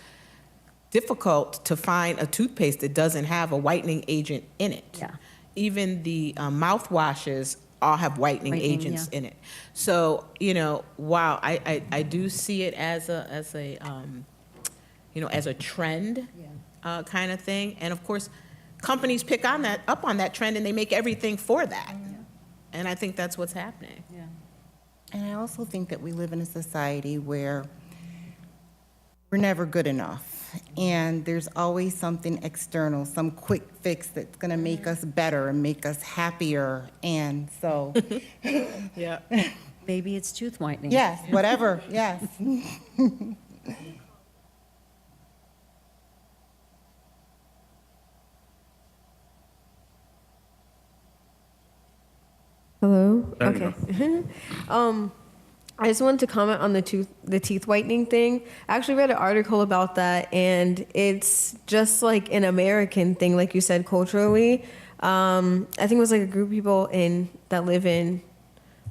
difficult to find a toothpaste that doesn't have a whitening agent in it. Yeah. Even the mouthwashes all have whitening Whitening, agents yeah. in it. So, you know, while I do see it as a trend kind of thing, and of course, companies pick up on that trend and they make everything for that. And I think that's what's happening. yeah. And I also think that we live in a society where we're never good enough. And there's always something external, some quick fix that's going to make us better and make us happier. And so, Yeah. Maybe it's tooth whitening. yes, whatever, yes. Hello? There you Okay. I just wanted to comment on the teeth whitening thing. I actually read an article about that, and it's just like an American thing, like you said, culturally. I think it was like a group of people that live in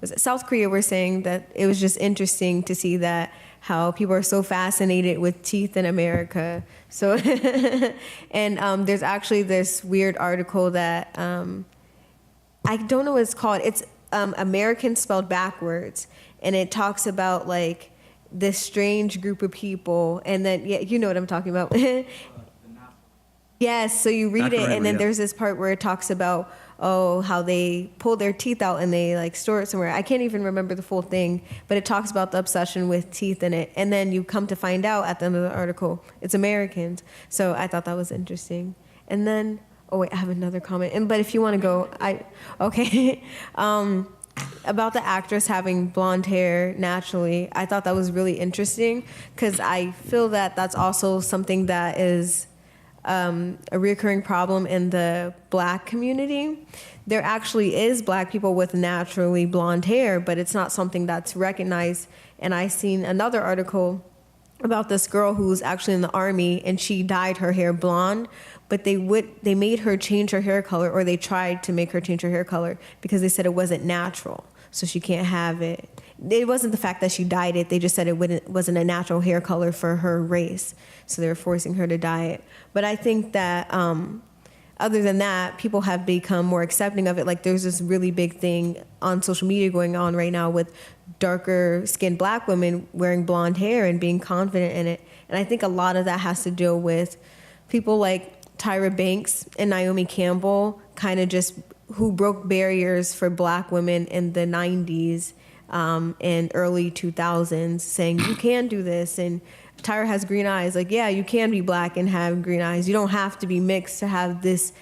South Korea were saying that it was just interesting to see that how people are so fascinated with teeth in America. So, and there's actually this weird article that I don't know what it's called. It's American spelled backwards, and it talks about like this strange group of people, and then yeah, you know what I'm talking about. Yes, so you read it, and then Yeah. there's this part where it talks about how they pull their teeth out and they like store it somewhere. I can't even remember the full thing, but it talks about the obsession with teeth in it, and then you come to find out at the end of the article it's Americans. So I thought that was interesting, and then. Oh wait, I have another comment. But if you want to go, okay. About the actress having blonde hair naturally, I thought that was really interesting because I feel that that's also something that is a recurring problem in the Black community. There actually is Black people with naturally blonde hair, but it's not something that's recognized. And I seen another article about this girl who was actually in the army, and she dyed her hair blonde, but they made her change her hair color, or they tried to make her change her hair color because they said it wasn't natural, so she can't have it. It wasn't the fact that she dyed it, they just said it wasn't a natural hair color for her race, so they were forcing her to dye it. But I think that other than that, people have become more accepting of it. Like there's this really big thing on social media going on right now with darker skinned Black women wearing blonde hair and being confident in it. And I think a lot of that has to do with people like Tyra Banks and Naomi Campbell, kind of just who broke barriers for Black women in the 90s and early 2000s, saying you can do this. And Tyra has green eyes. Like, yeah, you can be Black and have green eyes. You don't have to be mixed to have this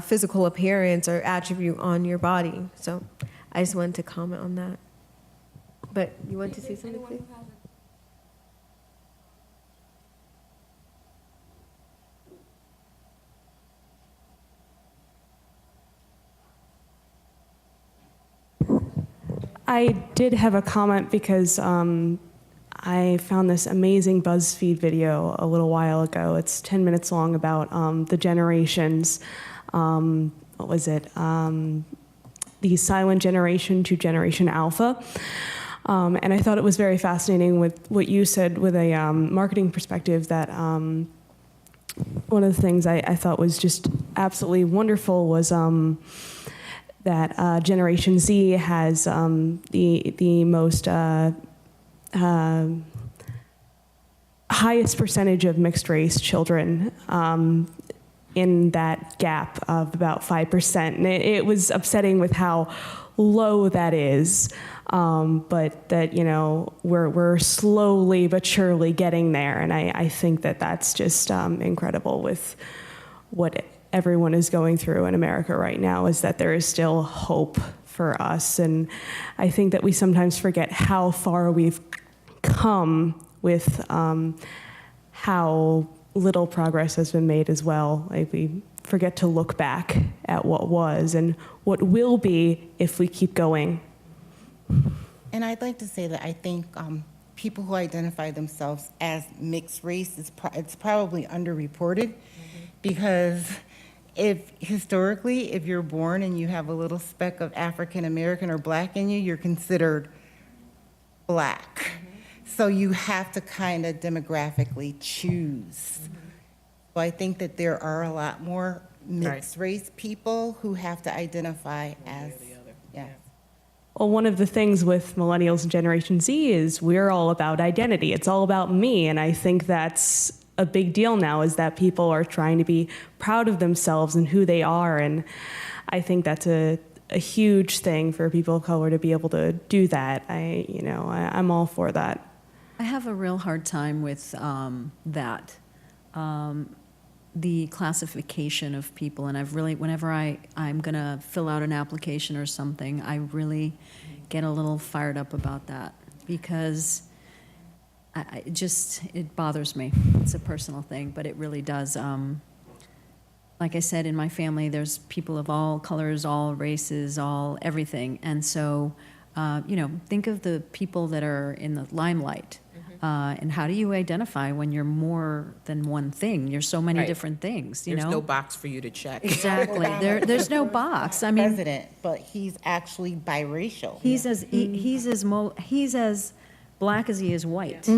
physical appearance or attribute on your body. So I just wanted to comment on that. But you want to say something, please? I did have a comment because I found this amazing BuzzFeed video a little while ago. It's 10 minutes long about the generations. What was it? The silent generation to Generation Alpha. And I thought it was very fascinating with what you said with a marketing perspective that one of the things I thought was just absolutely wonderful was that Generation Z has the most highest percentage of mixed race children in that gap of about 5%. And it was upsetting with how low that is, but that, you know, we're slowly but surely getting there. And I think that that's just incredible with what everyone is going through in America right now, is that there is still hope for us. And I think that we sometimes forget how far we've come with how little progress has been made as well. Like, we forget to look back at what was and what will be if we keep going. And I'd like to say that I think people who identify themselves as mixed race, it's probably underreported, because historically, if you're born and you have a little speck of African American or black in you, you're considered black. So you have to kind of demographically choose. So I think that there are a lot more mixed race people who have to identify as, yeah. Well, one of the things with millennials and Generation Z is we're all about identity. It's all about me. And I think that's a big deal now, is that people are trying to be proud of themselves and who they are. And I think that's a huge thing for people of color to be able to do that. I'm all for that. I have a real hard time with that. The classification of people, and I've really, whenever I'm gonna fill out an application or something, I really get a little fired up about that, because it bothers me. It's a personal thing, but it really does. Like I said, in my family, there's people of all colors, all races, all everything, and so, think of the people that are in the limelight. And how do you identify when you're more than one thing? You're so many different things, There's no box for you to check. Exactly. There's no box. I mean, President, but he's actually biracial. he's as black as he is white.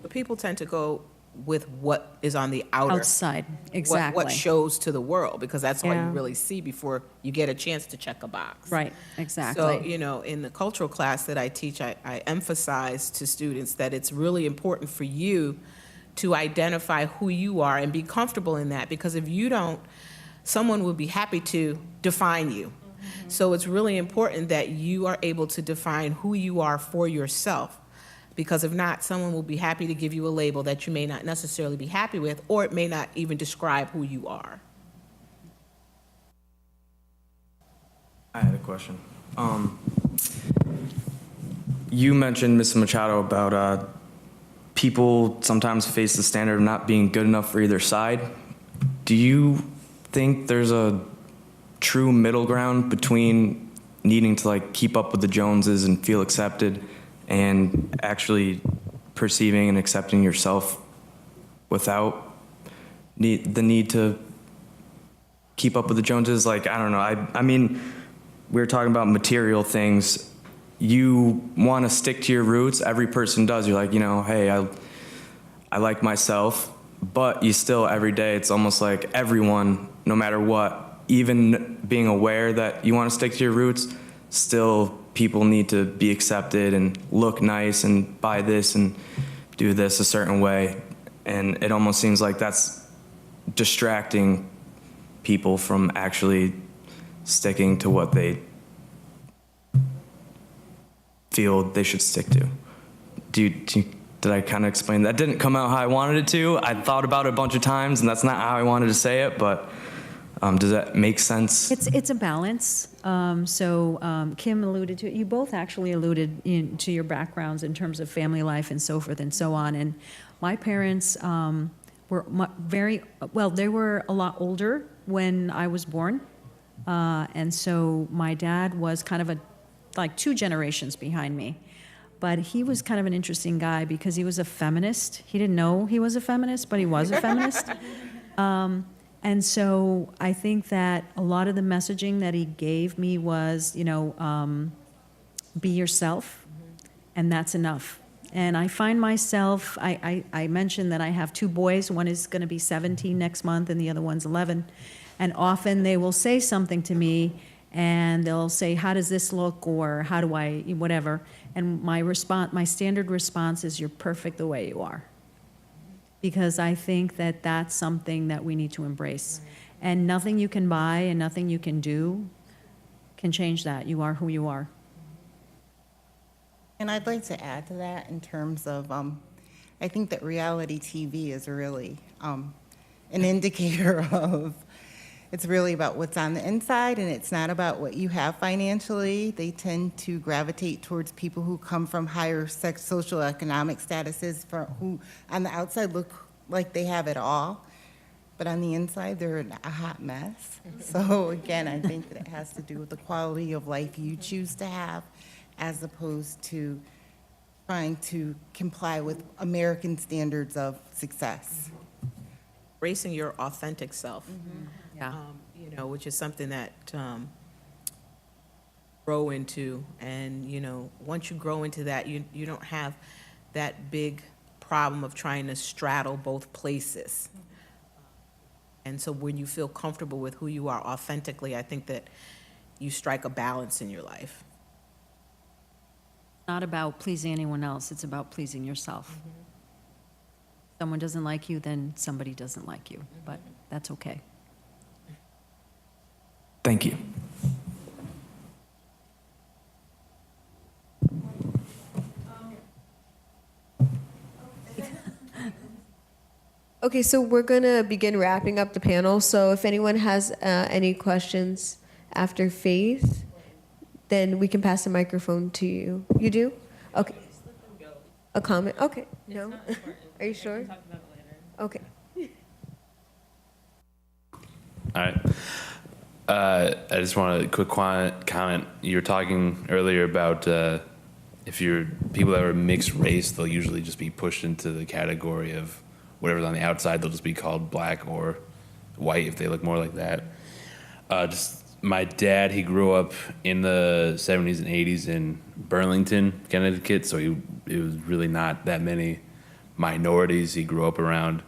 But people tend to go with what is on the Outside, exactly. what shows to the world, because that's all you really see before you get a chance to check a box. Right, exactly. So, in the cultural class that I teach, I emphasize to students that it's really important for you to identify who you are and be comfortable in that, because if you don't, someone will be happy to define you. So it's really important that you are able to define who you are for yourself. Because if not, someone will be happy to give you a label that you may not necessarily be happy with, or it may not even describe who you are. I had a question. You mentioned, Ms. Machado, about people sometimes face the standard of not being good enough for either side. Do you think there's a true middle ground between needing to keep up with the Joneses and feel accepted, and actually perceiving and accepting yourself without the need to keep up with the Joneses? I don't know. I mean, we were talking about material things. You want to stick to your roots. Every person does. You're like, hey, I like myself, but you still, every day, it's almost like everyone, no matter what, even being aware that you want to stick to your roots, still people need to be accepted and look nice and buy this and do this a certain way. And it almost seems like that's distracting people from actually sticking to what they feel they should stick to. Did I kind of explain that? Didn't come out how I wanted it to. I thought about it a bunch of times, and that's not how I wanted to say it, but does that make sense? It's a balance. Kim alluded to it. You both actually alluded to your backgrounds in terms of family life and so forth and so on. And my parents were they were a lot older when I was born. And so my dad was kind of like 2 generations behind me. But he was kind of an interesting guy because he was a feminist. He didn't know he was a feminist, but he was a feminist. And so I think that a lot of the messaging that he gave me was, be yourself, and that's enough. And I find myself, I mentioned that I have 2 boys. One is going to be 17 next month, and the other one's 11. And often they will say something to me, and they'll say, how does this look, or how do I, whatever. And my standard response is, you're perfect the way you are. Because I think that that's something that we need to embrace. And nothing you can buy and nothing you can do can change that. You are who you are. And I'd like to add to that in terms of, I think that reality TV is really an indicator of it's really about what's on the inside, and it's not about what you have financially. They tend to gravitate towards people who come from higher social economic statuses, who on the outside look like they have it all, but on the inside they're a hot mess. So again, I think that it has to do with the quality of life you choose to have, as opposed to trying to comply with American standards of success. Embracing your authentic self. Yeah. You know, which is something that grow into, and you know, once you grow into that, you don't have that big problem of trying to straddle both places. And so when you feel comfortable with who you are authentically, I think that you strike a balance in your life. Not about pleasing anyone else, it's about pleasing yourself. Someone doesn't like you, then somebody doesn't like you, but that's okay. Thank you. Okay, so we're gonna begin wrapping up the panel. So if anyone has any questions after Faith, then we can pass the microphone to you. You do? Okay. A comment? Okay. No? Are you sure? Okay. All right. I just want a quick comment. You were talking earlier about if you're people that are mixed race, they'll usually just be pushed into the category of whatever's on the outside. They'll just be called black or white if they look more like that. Just my dad, he grew up in the 70s and 80s in Burlington, Connecticut, so it was really not that many minorities he grew up around.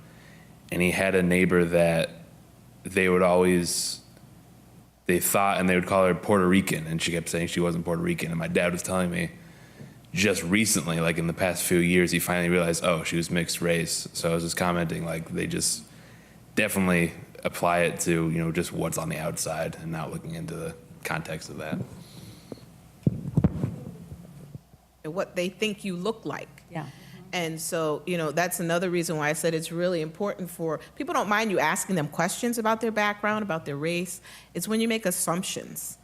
And he had a neighbor that they thought, and they would call her Puerto Rican, and she kept saying she wasn't Puerto Rican. And my dad was telling me just recently, like in the past few years, he finally realized, oh, she was mixed race. So I was just commenting, like, they just definitely apply it to, you know, just what's on the outside and not looking into the context of that. And what they think you look like. Yeah. And so, you know, that's another reason why I said it's really important for people. Don't mind you asking them questions about their background, about their race. It's when you make assumptions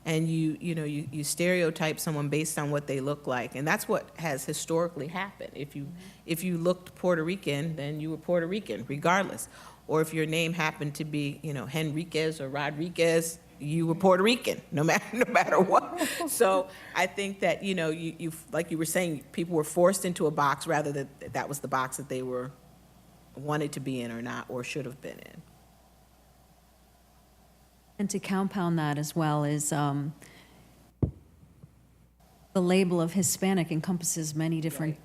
and you stereotype someone based on what they look like. And that's what has historically happened. If you looked Puerto Rican, then you were Puerto Rican regardless. Or if your name happened to be, you know, Henriquez or Rodriguez, you were Puerto Rican, no matter what. So I think that, you know, you like you were saying, people were forced into a box rather than that was the box that they were wanted to be in or not, or should have been in. And to compound that as well is the label of Hispanic encompasses many different,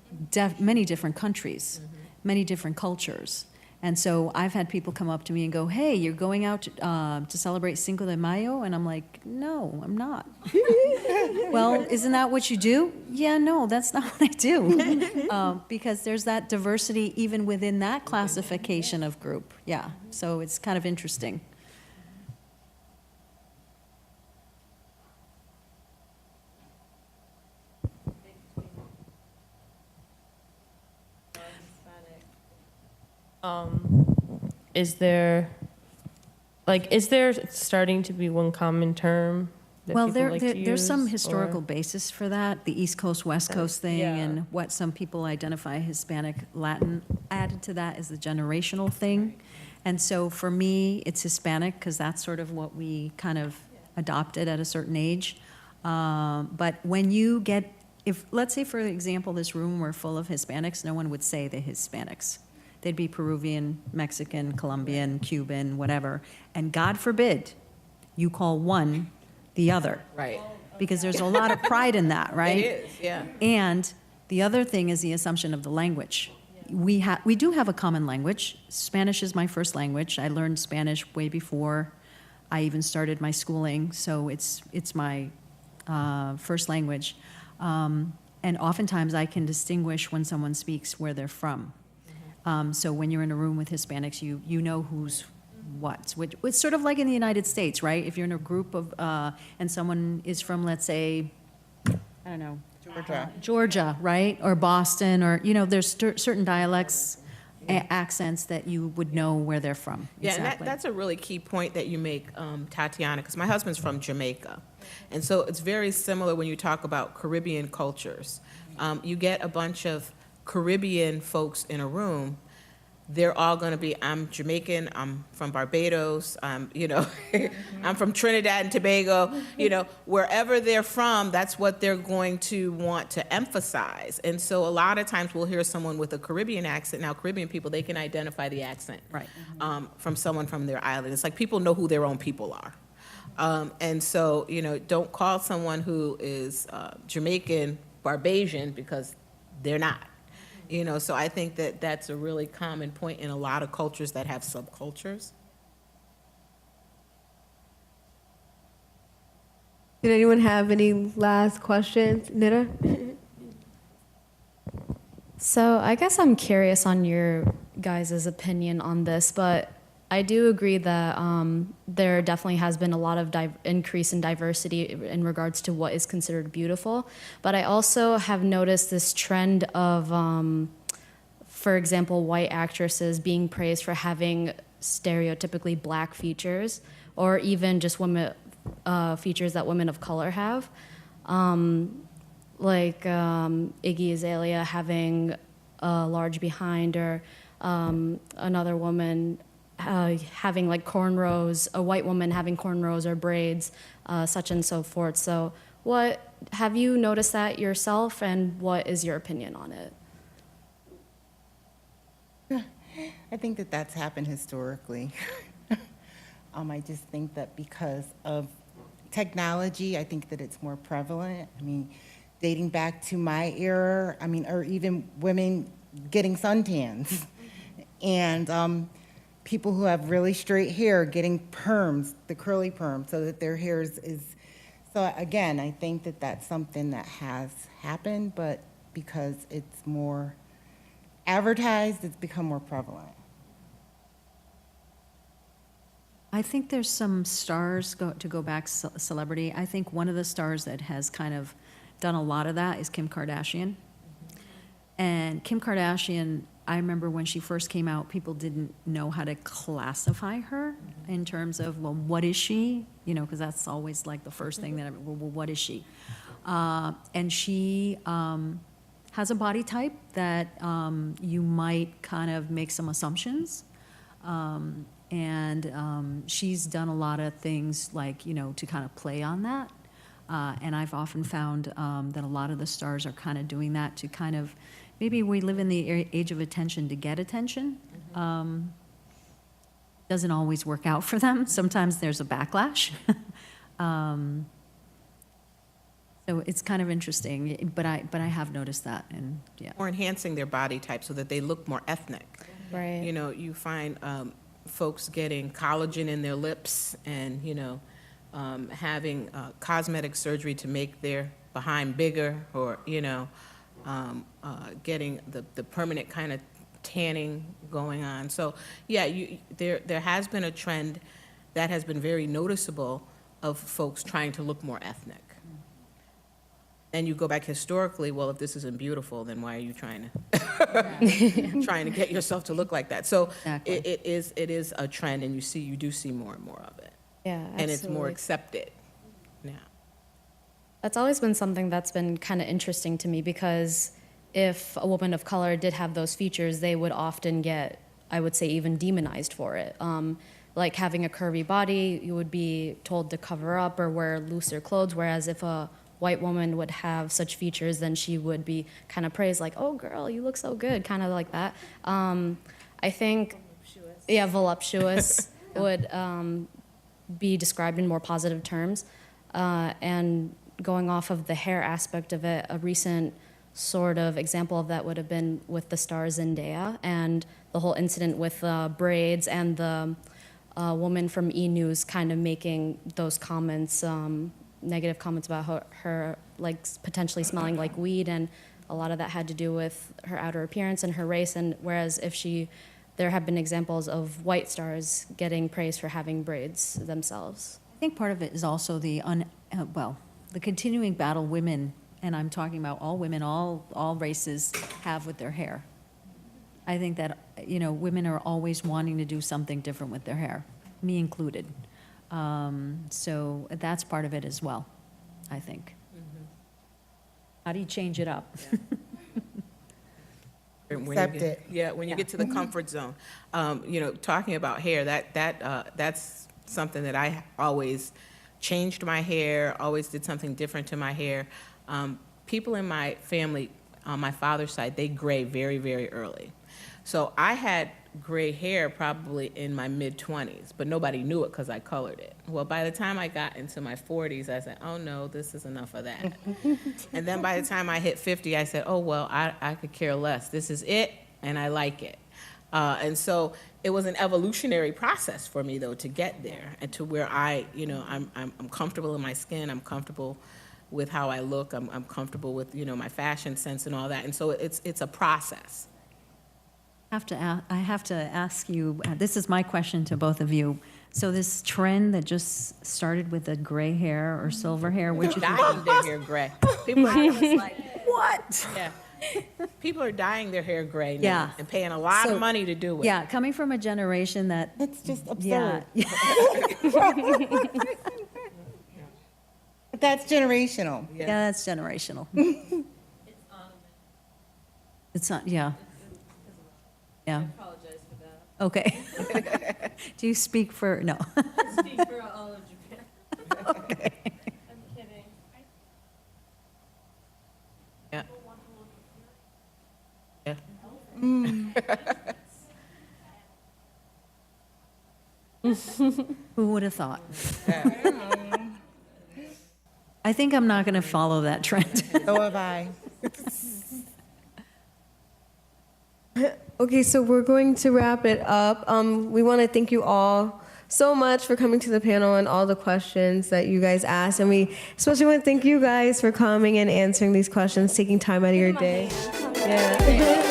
many different countries, many different cultures. And so I've had people come up to me and go, hey, you're going out to celebrate Cinco de Mayo? And I'm like, no, I'm not. Well, isn't that what you do? Yeah, no, that's not what I do. Because there's that diversity even within that classification of group. Yeah, so it's kind of interesting. Is there starting to be one common term that Well, people like to use? there's some or- historical basis for that, the East Coast, West Coast thing, Yeah. and what some people identify Hispanic, Latin. Added to that is the generational thing. And so for me, it's Hispanic, because that's sort of what we kind of adopted at a certain age. But when you get, if, let's say, for example, this room were full of Hispanics, no one would say they're Hispanics. They'd be Peruvian, Mexican, Colombian, Cuban, whatever. And God forbid you call one the other. Right. Because there's a lot of pride in that, right? It is, yeah. And the other thing is the assumption of the language. We do have a common language. Spanish is my first language. I learned Spanish way before I even started my schooling, so it's my first language. And oftentimes I can distinguish when someone speaks where they're from. So when you're in a room with Hispanics, you know who's what. It's sort of like in the United States, right? If you're in a group of, and someone is from, let's say, I don't know, Georgia, right? Or Boston, or, you know, there's certain dialects accents that you would know where they're from. Yeah, and Exactly. that's a really key point that you make, Tatiana, because my husband's from Jamaica. And so it's very similar when you talk about Caribbean cultures. You get a bunch of Caribbean folks in a room, they're all going to be, I'm Jamaican, I'm from Barbados, I'm from Trinidad and Tobago, wherever they're from, that's what they're going to want to emphasize. And so a lot of times we'll hear someone with a Caribbean accent. Now, Caribbean people, they can identify the accent Right. from someone from their island. It's like people know who their own people are. And so, don't call someone who is Jamaican Barbadian, because they're not. So I think that that's a really common point in a lot of cultures that have subcultures. Did anyone have any last questions? Nita? So I guess I'm curious on your guys' opinion on this, but I do agree that there definitely has been a lot of increase in diversity in regards to what is considered beautiful. But I also have noticed this trend of, for example, white actresses being praised for having stereotypically black features, or even just women features that women of color have. Like Iggy Azalea having a large behind, or another woman having like cornrows, a white woman having cornrows or braids, such and so forth. So what, have you noticed that yourself, and what is your opinion on it? I think that that's happened historically. I just think that because of technology, I think that it's more prevalent. I mean, dating back to my era, or even women getting suntans. And people who have really straight hair getting perms, the curly perm, so that their hair is. So again, I think that that's something that has happened, but because it's more advertised, it's become more prevalent. I think there's some stars, to go back celebrity, I think one of the stars that has kind of done a lot of that is Kim Kardashian. And Kim Kardashian, I remember when she first came out, people didn't know how to classify her in terms of, well, what is she? Because that's always like the first thing that, well, what is she? And she has a body type that you might kind of make some assumptions. And she's done a lot of things like, to kind of play on that. And I've often found that a lot of the stars are kind of doing that to kind of, maybe we live in the age of attention to get attention. Doesn't always work out for them. Sometimes there's a backlash. So it's kind of interesting, but I have noticed that, and yeah. Or enhancing their body type so that they look more ethnic. Right. You find folks getting collagen in their lips and, having cosmetic surgery to make their behind bigger, or, getting the permanent kind of tanning going on. So, yeah, there has been a trend that has been very noticeable of folks trying to look more ethnic. And you go back historically, well, if this isn't beautiful, then why are you trying to get yourself to look like that? So Exactly. it is a trend, and you do see more and more of it. Yeah, absolutely. And it's more accepted now. That's always been something that's been kind of interesting to me, because if a woman of color did have those features, they would often get, I would say, even demonized for it. Like having a curvy body, you would be told to cover up or wear looser clothes, whereas if a white woman would have such features, then she would be kind of praised, like, oh, girl, you look so good, kind of like that. I think, yeah, voluptuous would be described in more positive terms. And going off of the hair aspect of it, a recent sort of example of that would have been with the star Zendaya and the whole incident with braids, and the woman from E! News kind of making those comments, negative comments about her like potentially smelling like weed, and a lot of that had to do with her outer appearance and her race. And whereas there have been examples of white stars getting praised for having braids themselves. I think part of it is also the continuing battle women, and I'm talking about all women, all races have with their hair. I think that women are always wanting to do something different with their hair, me included. So that's part of it as well, I think. How do you change it up? Accept it. Yeah, when you get to the comfort zone. Talking about hair, that's something that I always changed my hair, always did something different to my hair. People in my family, on my father's side, they gray very, very early. So I had gray hair probably in my mid-20s, but nobody knew it because I colored it. Well, by the time I got into my 40s, I said, oh no, this is enough of that. And then by the time I hit 50, I said, oh, well, I could care less. This is it, and I like it. And so it was an evolutionary process for me, though, to get there and to where I'm comfortable in my skin, I'm comfortable with how I look, I'm comfortable with, my fashion sense and all that. And so it's a process. I have to ask you, this is my question to both of you. So this trend that just started with the gray hair or silver hair, what you think? Dyeing their hair gray. People I was like, what? Yeah. People are dyeing their hair gray now Yeah. and paying a lot of money to do it. Yeah, coming from a generation that, It's just absurd. yeah. That's generational. Yeah, that's generational. It's not, yeah. Yeah. I apologize for that. Okay. Do you speak for, no. I speak for all of Japan. Okay. I'm kidding. Yeah. Yeah. Who would have thought? I think I'm not going to follow that trend. So have I. Okay, so we're going to wrap it up. We want to thank you all so much for coming to the panel and all the questions that you guys asked. And we especially want to thank you guys for coming and answering these questions, taking time out of your day. Yeah.